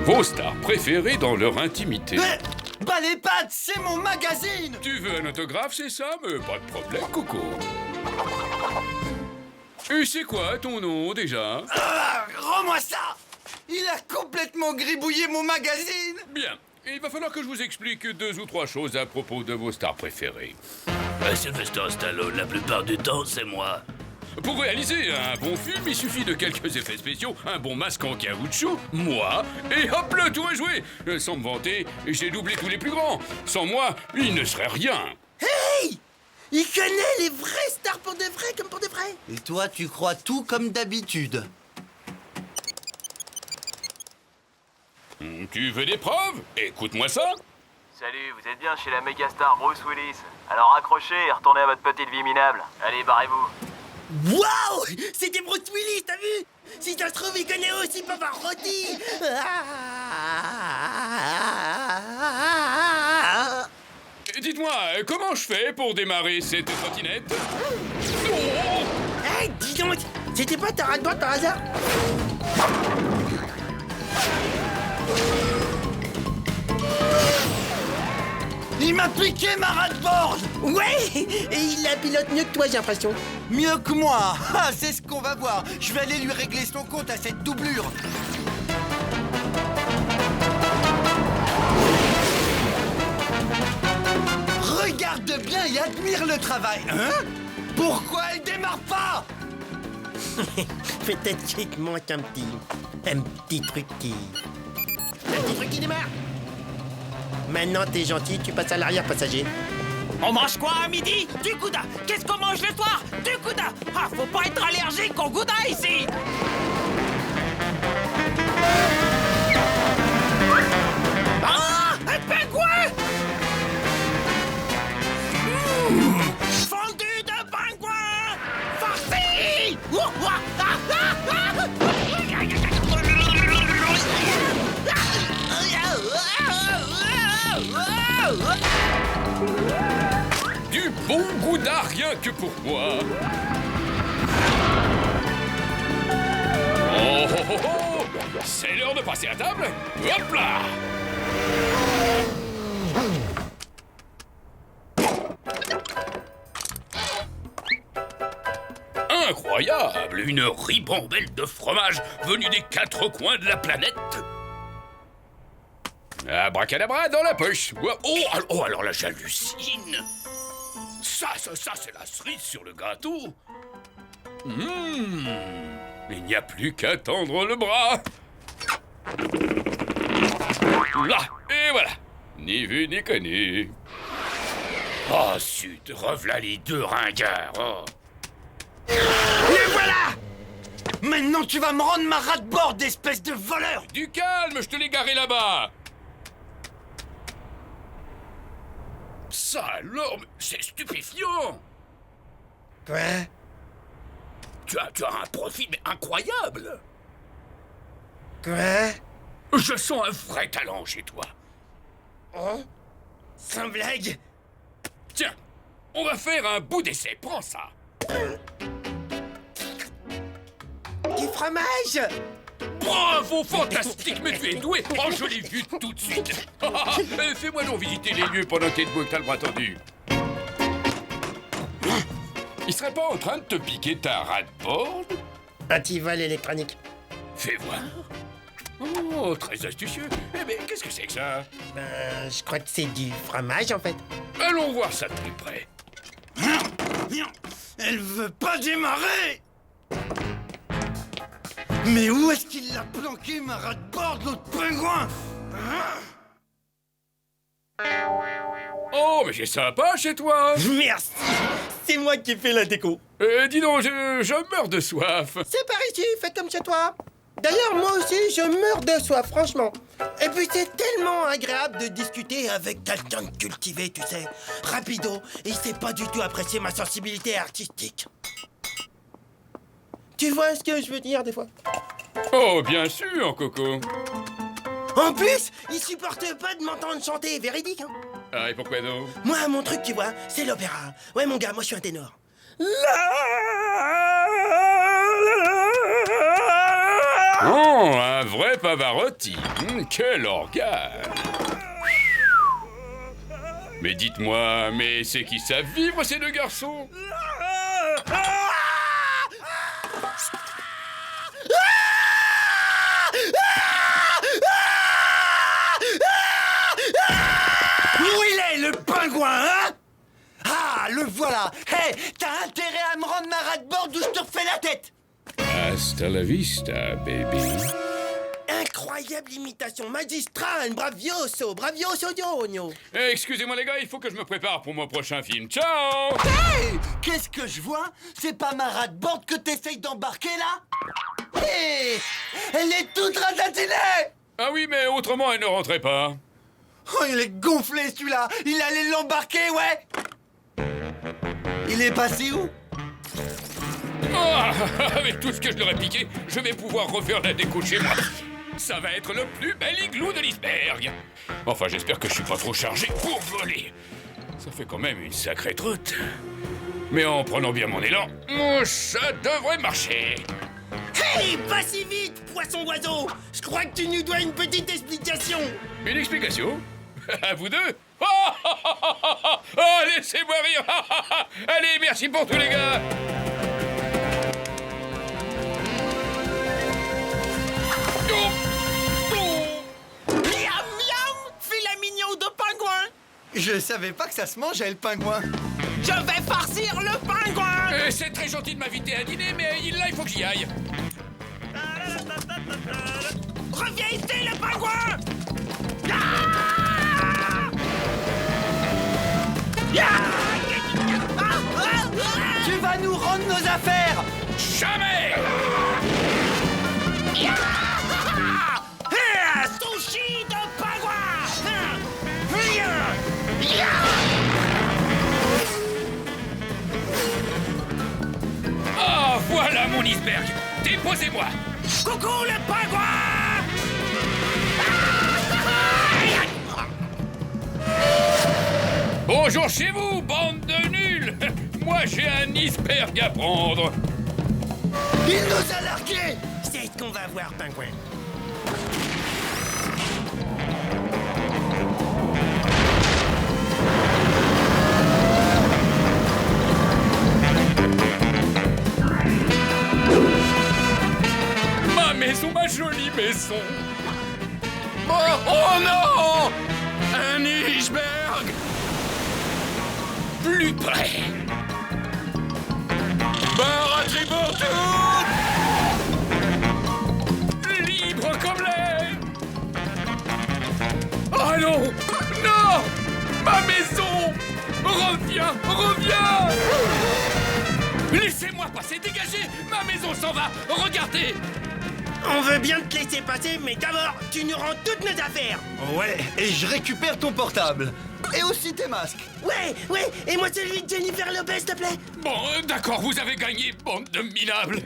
Vos stars préférées dans leur intimité. Bah les pattes, c'est mon magazine. Tu veux un autographe, c'est ça? Mais pas de problème, Coco. Et c'est quoi ton nom, déjà? Rends-moi ça. Il a complètement gribouillé mon magazine. Bien. Il va falloir que je vous explique 2 ou 3 choses à propos de vos stars préférées. Sylvester Stallone, la plupart du temps, c'est moi. Pour réaliser un bon film, il suffit de quelques effets spéciaux, un bon masque en caoutchouc, moi, et hop, le tour est joué. Sans me vanter, j'ai doublé tous les plus grands. Sans moi, il ne serait rien. Hey! Il connaît les vraies stars pour de vrai comme pour de vrai. Et toi, tu crois tout comme d'habitude. Tu veux des preuves? Écoute-moi ça. Salut, vous êtes bien chez la méga star Bruce Willis. Alors accrochez et retournez à votre petite vie minable. Allez, barrez-vous. Waouh! C'était Bruce Willis, t'as vu? Si ça se trouve, il connaît aussi Pavarotti. Dites-moi, comment je fais pour démarrer cette trottinette? Hey, dis donc, c'était pas ta rate par hasard? Il m'a piqué ma rate-borge. Ouais! Et il la pilote mieux que toi, j'ai l'impression. Mieux que moi. Ah, c'est ce qu'on va voir. Je vais aller lui régler son compte à cette doublure. Regarde bien et admire le travail. Hein? Pourquoi elle démarre pas? Peut-être qu'il te manque un petit truc qui... Un petit truc qui démarre. Maintenant, t'es gentil, tu passes à l'arrière passager. On mange quoi à midi? Du gouda. Qu'est-ce qu'on mange le soir? Du gouda. Ah, faut pas être allergique au gouda ici. Ah! Un pingouin! Fondu de pingouin! Farci! Du bon gouda rien que pour moi. Oh oh oh oh! C'est l'heure de passer à table. Hop là! Incroyable! Une ribambelle de fromage venue des quatre coins de la planète. Abracadabra dans la poche. Oh, alors là, j'hallucine. Ça, c'est la cerise sur le gâteau. Il n'y a plus qu'à tendre le bras. Là, et voilà. Ni vu ni connu. Oh, zut, revoilà les deux ringards. Oh. Et voilà! Maintenant, tu vas me rendre ma rate-borde, espèce de voleur! Du calme, je te l'ai garé là-bas. Ça alors, mais c'est stupéfiant. Quoi? Tu as un profil mais incroyable. Quoi? Je sens un vrai talent chez toi. Oh? Sans blague? Tiens, on va faire un bout d'essai, prends ça. Du fromage? Bravo, fantastique, mais tu es doué. Oh, je l'ai vu tout de suite. Fais-moi donc visiter les lieux pendant que t'es debout et que t'as le bras tendu. Il serait pas en train de te piquer ta rate-borde? Antivol électronique. Fais voir. Oh, très astucieux. Eh ben, qu'est-ce que c'est que ça? Je crois que c'est du fromage, en fait. Allons voir ça de plus près. Elle veut pas démarrer! Mais où est-ce qu'il l'a planqué, ma rate-borde, l'autre pingouin? Oh, mais c'est sympa chez toi. Merci! C'est moi qui ai fait la déco. Dis donc, je meurs de soif. C'est par ici, fais comme chez toi. D'ailleurs, moi aussi, je meurs de soif, franchement. Et puis, c'est tellement agréable de discuter avec quelqu'un de cultivé, tu sais. Rapido, et il sait pas du tout apprécier ma sensibilité artistique. Tu vois ce que je veux dire, des fois? Oh, bien sûr, Coco. En plus, il supporte pas de m'entendre chanter, véridique, hein. Ah, et pourquoi donc? Moi, mon truc, tu vois, c'est l'opéra. Ouais, mon gars, moi, je suis un ténor. Oh, un vrai Pavarotti. Quel organe. Mais dites-moi, mais c'est qui savent vivre, ces deux garçons? Où il est, le pingouin, hein? Ah, le voilà. Hé, t'as intérêt à me rendre ma rate-borde ou je te refais la tête. Hasta la vista, baby. Incroyable imitation magistrale, bravioso, bravioso dionio. Excusez-moi les gars, il faut que je me prépare pour mon prochain film. Ciao! Hey! Qu'est-ce que je vois? C'est pas ma rate-borde que t'essayes d'embarquer, là? Hé! Elle est toute ratatinée! Ah oui, mais autrement, elle ne rentrait pas. Oh, il est gonflé, celui-là! Il allait l'embarquer, ouais! Il est passé où? Ah, avec tout ce que je leur ai piqué, je vais pouvoir refaire la déco chez moi. Ça va être le plus bel igloo de l'iceberg. Enfin, j'espère que je suis pas trop chargé pour voler. Ça fait quand même une sacrée trotte. Mais en prenant bien mon élan, ça devrait marcher. Hey, pas si vite, poisson-oiseau. Je crois que tu nous dois une petite explication. Une explication? À vous deux? Oh, laissez-moi rire. Allez, merci pour tout, les gars. Miam, miam, filet mignon de pingouin. Je savais pas que ça se mangeait, le pingouin. Je vais farcir le pingouin. C'est très gentil de m'inviter à dîner, mais là, il faut que j'y aille. Reviens ici, le pingouin. Tu vas nous rendre nos affaires! Jamais! mon iceberg. Déposez-moi. Coucou le pingouin! Bonjour chez vous, bande de nuls. Moi, j'ai un iceberg à prendre. Il nous a largués! C'est ce qu'on va voir, pingouin. Ma maison, ma jolie maison. Oh non! Un iceberg! Plus près! Barre à tribord, libre comme l'air! Oh non! Non! Ma maison! Reviens! Reviens! Laissez-moi passer! Dégagez! Ma maison s'en va! Regardez! On veut bien te laisser passer, mais d'abord, tu nous rends toutes nos affaires. Ouais, et je récupère ton portable. Et aussi tes masques. Ouais, et moi celui de Jennifer Lopez, s'il te plaît. Bon, d'accord, vous avez gagné, bande de minables!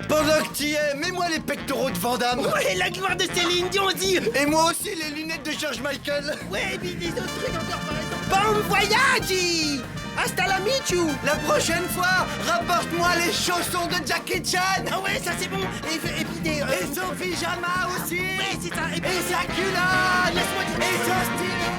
Pendant que t'y es, mets-moi les pectoraux de Van Damme. Ouais, la gloire de Céline Dion aussi. Et moi aussi les lunettes de George Michael. Ouais, et puis des autres trucs encore par exemple. Bon voyage! Hasta la michou. La prochaine fois, rapporte-moi les chaussons de Jackie Chan. Ah ouais, ça c'est bon. Et puis des... Et son pyjama aussi. Ouais, c'est ça. Et sa culotte. Laisse-moi dire. Et son stylo.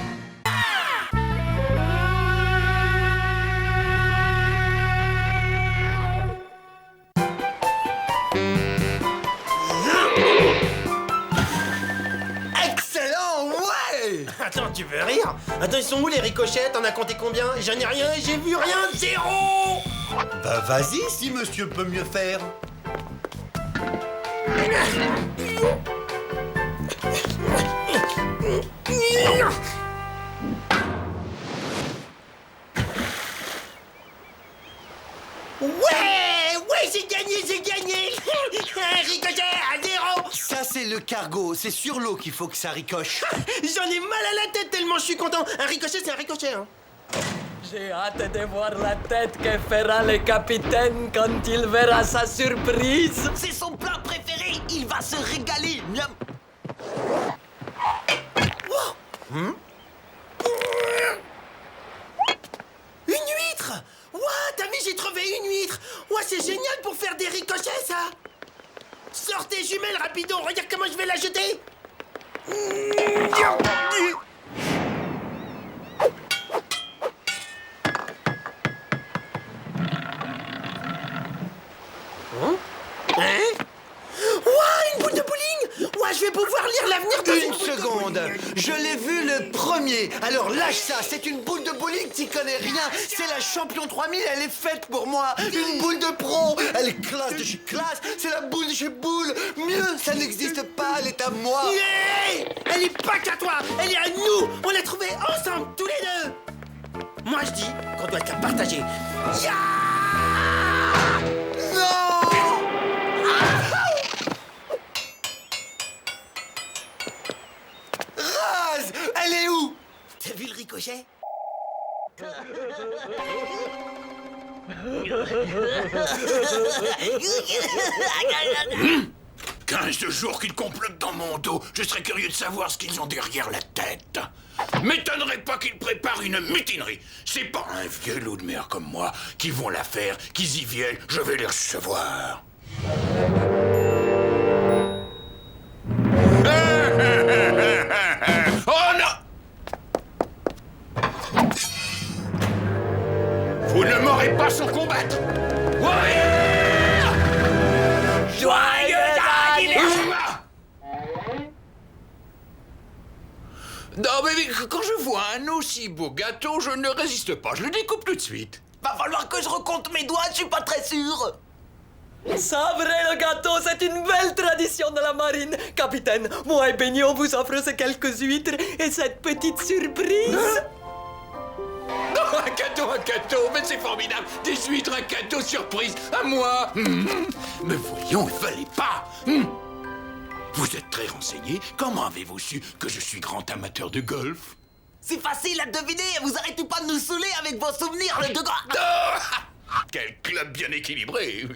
Excellent, ouais. Attends, tu veux rire? Attends, ils sont où les ricochets? T'en as compté combien? J'en ai rien, j'ai vu rien, zéro. Bah vas-y, si monsieur peut mieux faire. Ouais, j'ai gagné. Un ricochet à zéro. Ça c'est le cargo, c'est sur l'eau qu'il faut que ça ricoche. J'en ai mal à la tête tellement je suis content. Un ricochet, c'est un ricochet, hein. J'ai hâte de voir la tête que fera le capitaine quand il verra sa surprise. C'est son plat préféré, il va se régaler. Miam. Une huître. Ouah, t'as vu, j'ai trouvé une huître. Ouah, c'est génial pour faire des ricochets, ça. Sors tes jumelles, rapido, regarde comment je vais la jeter. Hein? Ouah, une boule de bowling. Ouah, je vais pouvoir lire l'avenir dans Une boule de seconde, bowling. je l'ai vu le premier. Alors lâche ça, c'est une boule de bowling, t'y connais rien. C'est la champion 3000, elle est faite pour moi. Une boule de pro, elle est classe de chez classe. C'est la boule de chez boule. Mieux, ça n'existe pas, elle est à moi. Hey, elle est pas qu'à toi, elle est à nous. On l'a trouvée ensemble, tous les deux. Moi, je dis qu'on doit la partager. Ya! Raz, elle est où? T'as vu le ricochet? 15 jours qu'ils complotent dans mon dos. Je serais curieux de savoir ce qu'ils ont derrière la tête. M'étonnerait pas qu'ils préparent une mutinerie. C'est pas un vieux loup de mer comme moi qui vont la faire, qu'ils y viennent, je vais les recevoir. Oh non! Vous ne m'aurez pas sans combattre. Warrior! Joyeux anniversaire! Non, mais quand je vois un aussi beau gâteau, je ne résiste pas. Je le découpe tout de suite. Va falloir que je recompte mes doigts, je suis pas très sûr. Sabrer le gâteau, c'est une belle tradition de la marine. Capitaine, moi et Benny, on vous offre ces quelques huîtres et cette petite surprise. Oh, un cadeau, mais c'est formidable. Des huîtres, un cadeau surprise à moi. Mais voyons, il fallait pas. Vous êtes très renseigné. Comment avez-vous su que je suis grand amateur de golf? C'est facile à deviner, vous arrêtez pas de nous saouler avec vos souvenirs de gars. Oh, quel club bien équilibré.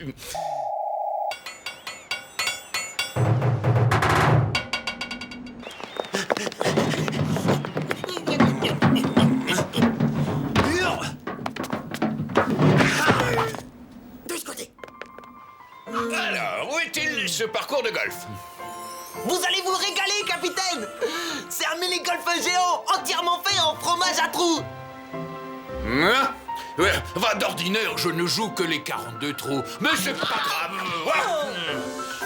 De ce côté. Alors, où est-il ce parcours de golf? Vous allez vous régaler, capitaine. C'est un mini-golf géant entièrement fait en fromage à trous. Hein? Ouais, va, d'ordinaire, je ne joue que les 42 trous. Mais c'est pas grave.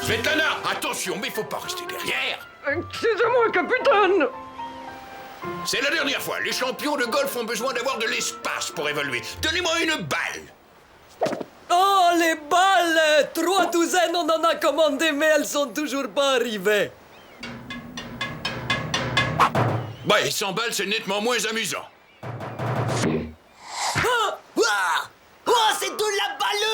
Svetlana, attention, mais faut pas rester derrière. Excusez-moi, capitaine. C'est la dernière fois. Les champions de golf ont besoin d'avoir de l'espace pour évoluer. Donnez-moi une balle. Oh, les balles! 3 douzaines, on en a commandé, mais elles sont toujours pas arrivées. Ouais, 100 balles, c'est nettement moins amusant. Ah! Ouah! Oh, c'est de la balle.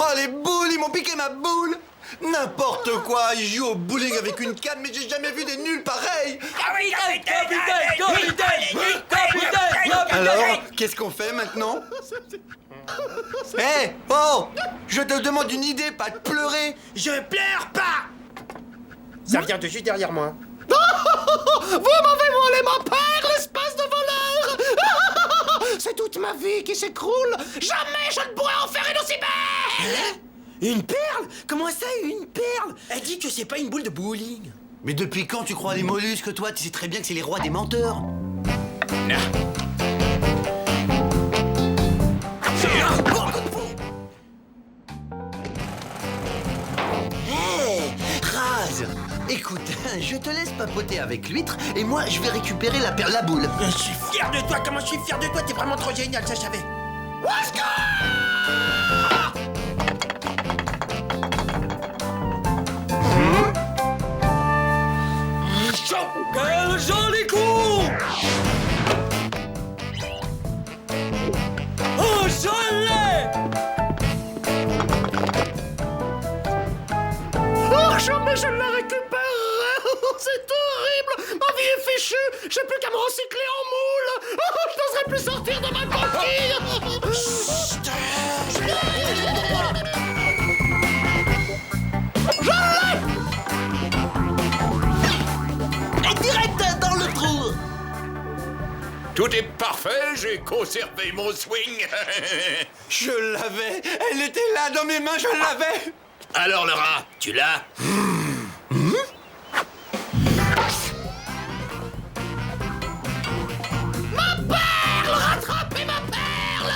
Oh, les boules, ils m'ont piqué ma boule. N'importe quoi, ils jouent au bowling avec une canne, mais j'ai jamais vu des nuls pareils. Alors, qu'est-ce qu'on fait maintenant? Hé, oh, je te demande une idée, pas de pleurer. Je pleure pas. Ça vient de juste derrière moi. Vous m'avez volé mon père, l'espèce de voleur. C'est toute ma vie qui s'écroule. Jamais je ne pourrai en faire une aussi belle. Une perle? Comment ça, une perle? Elle dit que c'est pas une boule de bowling. Mais depuis quand tu crois les mollusques, toi? Tu sais très bien que c'est les rois des menteurs. Hé, Raz, écoute, je te laisse papoter avec l'huître et moi je vais récupérer la boule. Je suis fier de toi, comment je suis fier de toi, t'es vraiment trop génial, ça je savais. Quel joli coup! Oh, je l'ai! Oh, jamais je la récupérerai. C'est horrible. Ma vie est fichue. J'ai plus qu'à me recycler en moule. Oh, je n'oserais plus sortir de ma coquille. Direct dans le trou. Tout est parfait, j'ai conservé mon swing. Je l'avais, elle était là dans mes mains, je l'avais. Alors, Laura, tu l'as? Rattrapez ma perle.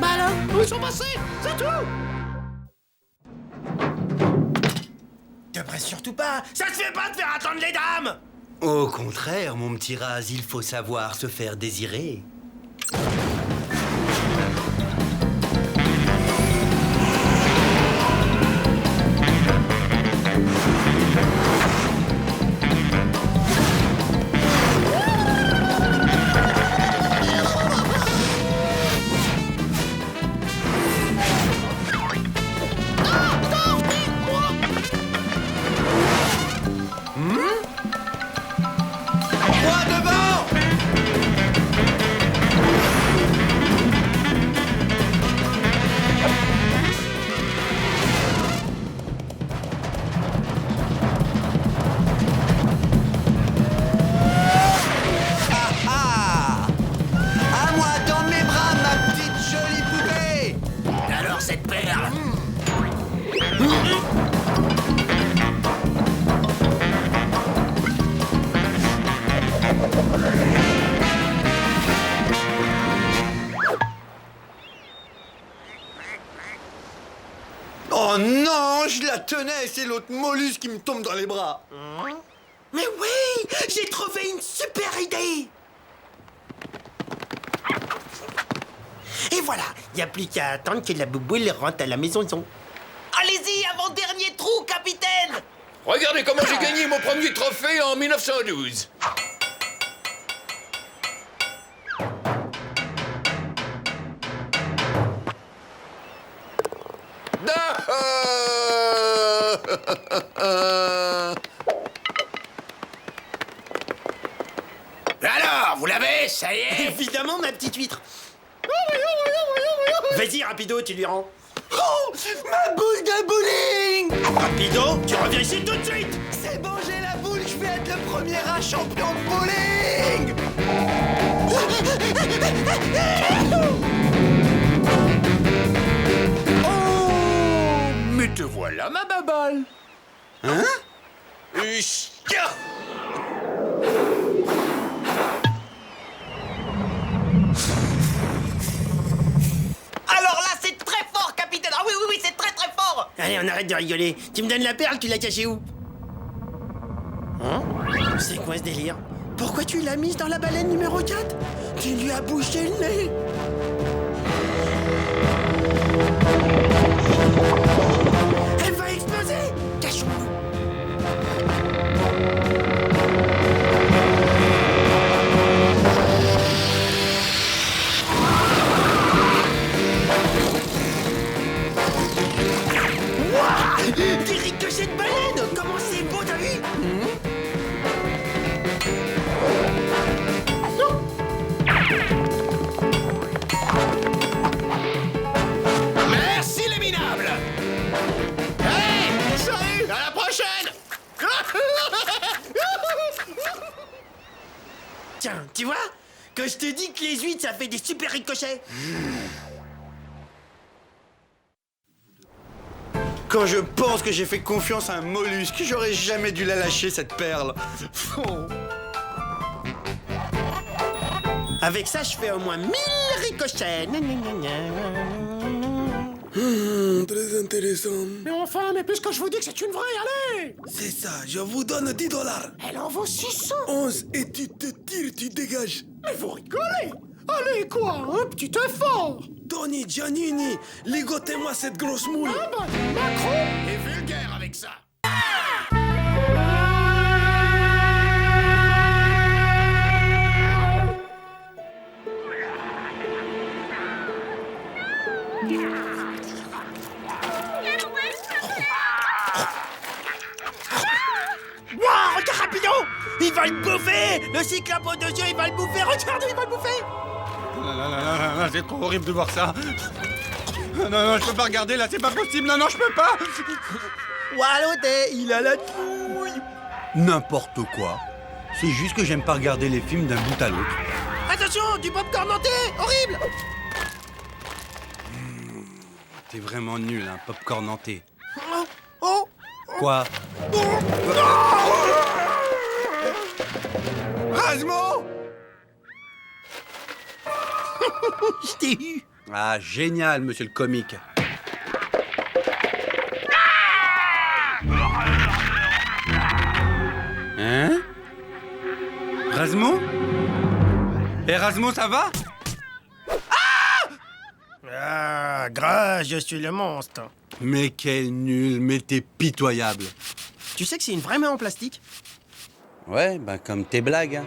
Bah alors, où ils sont passés? C'est tout. Te presse surtout pas. Ça se fait pas de faire attendre les dames. Au contraire, mon petit Raz, il faut savoir se faire désirer. Oh non, je la tenais, c'est l'autre mollusque qui me tombe dans les bras. Mais oui, j'ai trouvé une super idée. Et voilà, il n'y a plus qu'à attendre que la bouboule rentre à la maison. Allez-y, avant-dernier trou, capitaine. Regardez comment j'ai gagné mon premier trophée en 1912. Alors, vous l'avez? Ça y est? Évidemment, ma petite huître. Vas-y, rapido, tu lui rends. Oh, ma boule de bowling! Rapido, tu reviens ici tout de suite. C'est bon, j'ai la boule, je vais être le premier rat champion de bowling! Oh, mais te voilà, ma babale. Hein? Alors là, c'est très fort, capitaine. Ah oui, oui, oui, c'est très très fort. Allez, on arrête de rigoler. Tu me donnes la perle, tu l'as cachée où? Hein? C'est quoi ce délire? Pourquoi tu l'as mise dans la baleine numéro 4? Tu lui as bouché le nez. Elle va exploser. Cachons-nous. Wouah! Des ricochets de baleine! Comment c'est beau, t'as vu? Merci, les minables. Hey, salut, à la prochaine. Tiens, tu vois? Quand je te dis que les huîtres, ça fait des super ricochets. Quand je pense que j'ai fait confiance à un mollusque, j'aurais jamais dû la lâcher, cette perle. Avec ça, je fais au moins 1000 ricochets. Très intéressant. Mais enfin, mais puisque je vous dis que c'est une vraie, allez. C'est ça, je vous donne $10. Elle en vaut 600. 11 et tu te tires, tu dégages. Mais vous rigolez. Allez, quoi, un petit effort. Tony Giannini, ligotez-moi cette grosse moule. Ah bah, Macron est vulgaire avec ça. Wouah, regarde Rapido! Il va le bouffer! Le cyclope aux 2 yeux, il va le bouffer! Regarde, il va le bouffer! Non, c'est trop horrible de voir ça. Non, je peux pas regarder là, c'est pas possible. Non, je peux pas. Walloté, il a la trouille! N'importe quoi. C'est juste que j'aime pas regarder les films d'un bout à l'autre. Attention, du popcorn hanté! Horrible! T'es vraiment nul, hein, popcorn hanté. Oh! Oh! Quoi? Rasmo! Je t'ai eu! Ah, génial, monsieur le comique. Hein? Rasmo? Rasmo, ça va? Ah, grâce, je suis le monstre. Mais quel nul, mais t'es pitoyable. Tu sais que c'est une vraie main en plastique? Ouais, ben comme tes blagues. Hein.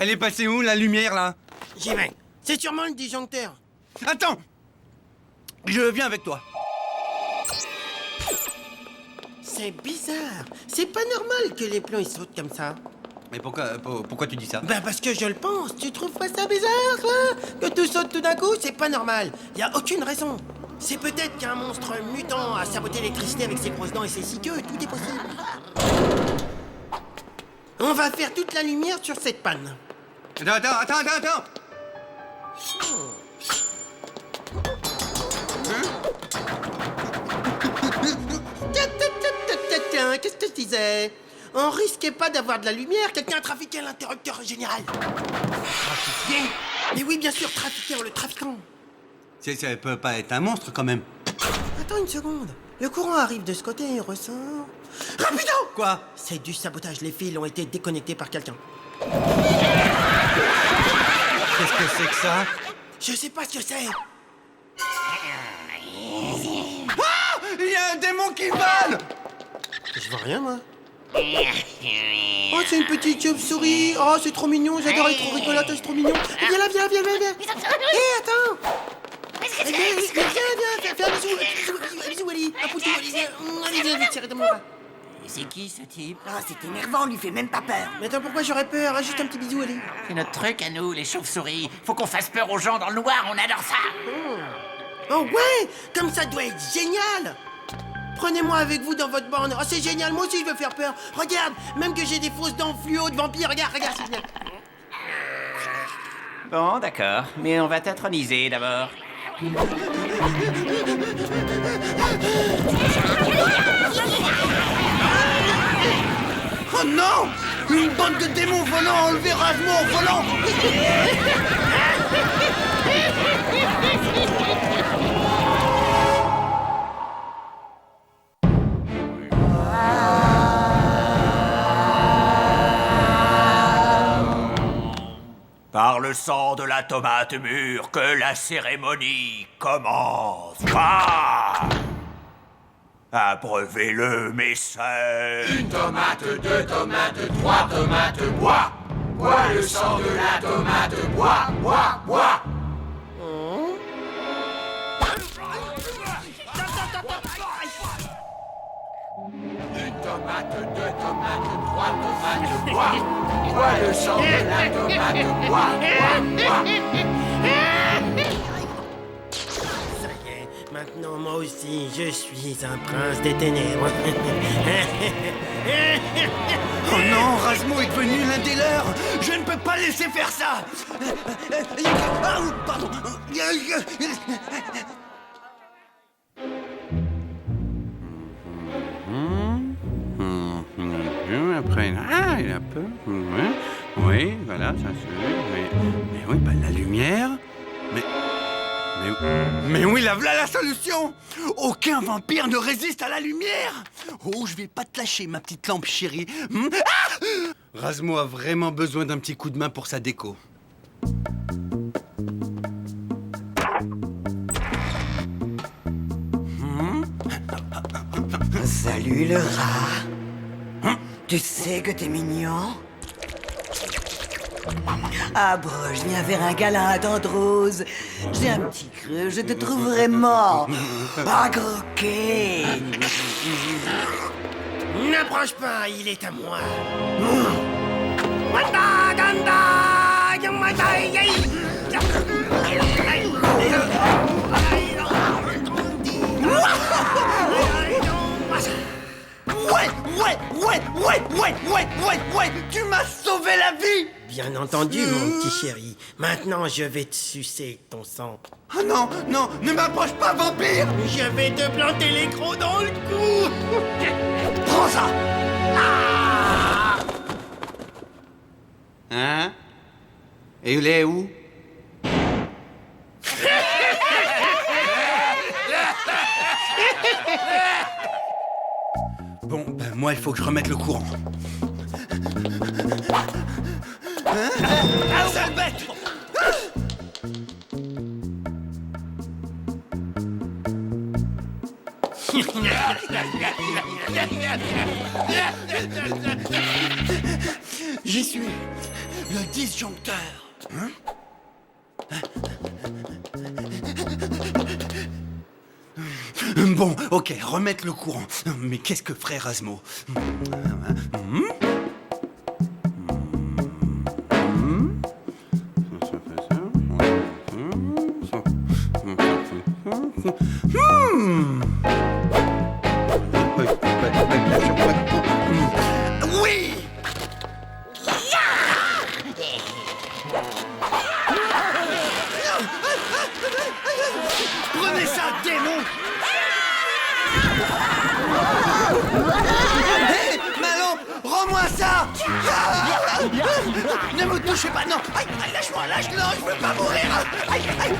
Elle est passée où, la lumière, là? J'y vais. C'est sûrement le disjoncteur. Attends! Je viens avec toi. C'est bizarre. C'est pas normal que les plombs ils sautent comme ça. Mais pourquoi tu dis ça? Ben parce que je le pense. Tu trouves pas ça bizarre, toi? Que tout saute tout d'un coup, c'est pas normal. Y a aucune raison. C'est peut-être qu'un monstre mutant a saboté l'électricité avec ses grosses dents et ses 6 queues. Tout est possible. On va faire toute la lumière sur cette panne. Attends! Qu'est-ce que je disais? On risquait pas d'avoir de la lumière. Quelqu'un a trafiqué l'interrupteur général. Trafiqué? Mais oui, bien sûr, trafiqué, le trafiquant. Ça peut pas être un monstre, quand même. Attends une seconde. Le courant arrive de ce côté et ressort... Rapido! Quoi? C'est du sabotage. Les fils ont été déconnectés par quelqu'un. Qu'est-ce que c'est que ça? Je sais pas ce que c'est. Ah! Il y a un démon qui vole! Je vois rien, moi. Oh, c'est une petite chauve-souris. Oh, c'est trop mignon. J'adore, elle est trop rigolote, c'est trop mignon. Viens là, viens. Hé, attends. Viens, fais un bisou, Wally. Un poutou, Wally, viens. Allez, viens, tirer dans mon bras. C'est qui ce type? Ah, c'est énervant, on lui fait même pas peur. Mais attends, pourquoi j'aurais peur? Juste un petit bisou, Wally. C'est notre truc à nous, les chauves-souris. Faut qu'on fasse peur aux gens dans le noir, on adore ça. Oh ouais, comme ça doit être génial. Prenez-moi avec vous dans votre bande. Oh, c'est génial, moi aussi je veux faire peur. Regarde, même que j'ai des fausses dents fluo de vampire. Regarde, c'est génial. Bon, d'accord, mais on va t'introniser d'abord. Oh non! Une bande de démons volants a enlevé Razmo en volant! Par le sang de la tomate mûre que la cérémonie commence. Abreuvez-le, mes sœurs. Une tomate, deux tomates, trois tomates, bois. Bois le sang de la tomate, bois. Une tomate, deux tomates, trois tomates, bois. Bois le sang de la tomate, bois. Ça y est, maintenant moi aussi, je suis un prince des ténèbres. Oh non, Razmo est devenu l'un des leurs! Je ne peux pas laisser faire ça! Ah, pardon! Après, ah, il a peur. Oui, voilà, ça se... Mais oui, bah, la lumière... Mais oui, là, voilà la solution! Aucun vampire ne résiste à la lumière! Oh, je vais pas te lâcher, ma petite lampe chérie. Ah! Razmo a vraiment besoin d'un petit coup de main pour sa déco. Salut le rat. Tu sais que t'es mignon? Ah bon, je viens vers un câlin à dents de rose. J'ai un petit creux, je te trouve vraiment croqué. N'approche pas, il est à moi. Ouais, tu m'as sauvé la vie! Bien entendu, mon petit chéri. Maintenant, je vais te sucer ton sang. Oh non, ne m'approche pas, vampire! Je vais te planter les crocs dans le cou. Prends ça! Hein? Et il est où? Bon, ben moi, il faut que je remette le courant. Sale bête! J'y suis, le disjoncteur. Hein? Bon, ok, remettre le courant. Mais qu'est-ce que ferait Razmo? Oui! Prenez ça, démon! Hé, ma lampe, rends-moi ça! Ne me touchez pas, non! Aïe, lâche-moi, lâche-le, je veux pas mourir! Aïe, aïe.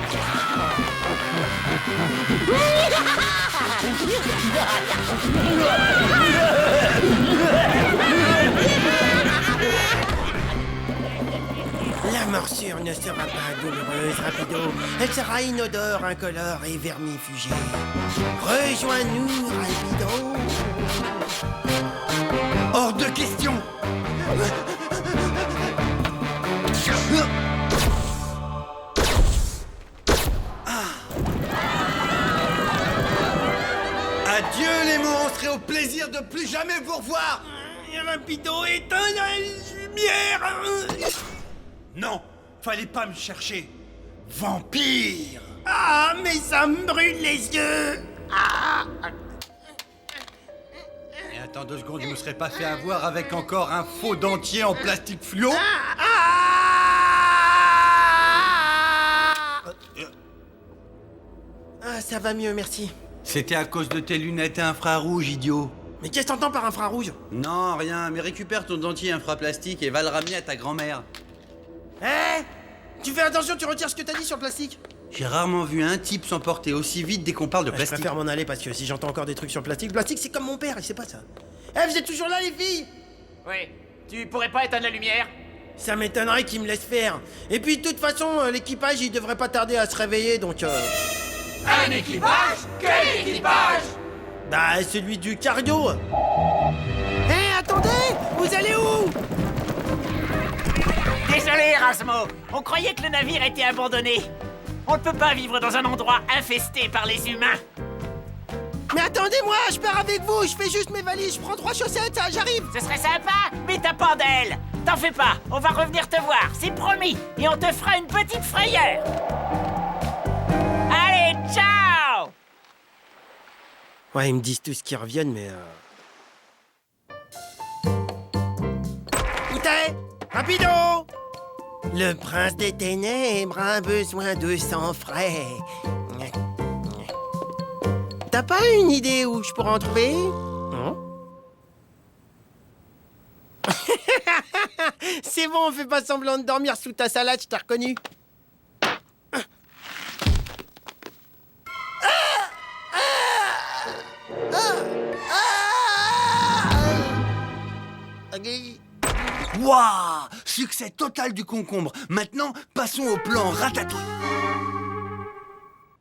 La morsure ne sera pas douloureuse, rapido. Elle sera inodore, incolore et vermifugée. Rejoins-nous, rapido. Hors de jamais vous revoir. Rapido, éteins la lumière. Non, fallait pas me chercher. Vampire. Ah, mais ça me brûle les yeux. Et attends 2 secondes, je me serais pas fait avoir avec encore un faux dentier en plastique fluo. Ah, ça va mieux, merci. C'était à cause de tes lunettes infrarouges, idiot. Mais qu'est-ce que t'entends par infrarouge? Non, rien, mais récupère ton dentier infraplastique et va le ramener à ta grand-mère. Hé, tu fais attention, tu retires ce que t'as dit sur le plastique. J'ai rarement vu un type s'emporter aussi vite dès qu'on parle de Je plastique. préfère m'en aller parce que si j'entends encore des trucs sur le plastique, c'est comme mon père, il sait pas ça. Eh, vous êtes toujours là, les filles? Oui. Tu pourrais pas éteindre la lumière? Ça m'étonnerait qu'ils me laissent faire. Et puis, de toute façon, l'équipage, il devrait pas tarder à se réveiller, donc Un équipage? Quel équipage? Bah, celui du cargo. Hé, attendez! Vous allez où? Désolé, Erasmo. On croyait que le navire était abandonné. On ne peut pas vivre dans un endroit infesté par les humains. Mais attendez-moi, je pars avec vous, je fais juste mes valises, je prends 3 chaussettes, j'arrive. Ce serait sympa, mais t'as pas d'aile. T'en fais pas, on va revenir te voir, c'est promis. Et on te fera une petite frayeur. Allez, ciao! Ouais, ils me disent tous qu'ils reviennent, mais Où t'es? Rapido! Le prince des ténèbres a besoin de sang frais. T'as pas une idée où je pourrais en trouver? C'est bon, fais pas semblant de dormir sous ta salade, je t'ai reconnu. Waouh! Succès total du concombre. Maintenant, passons au plan ratatouille.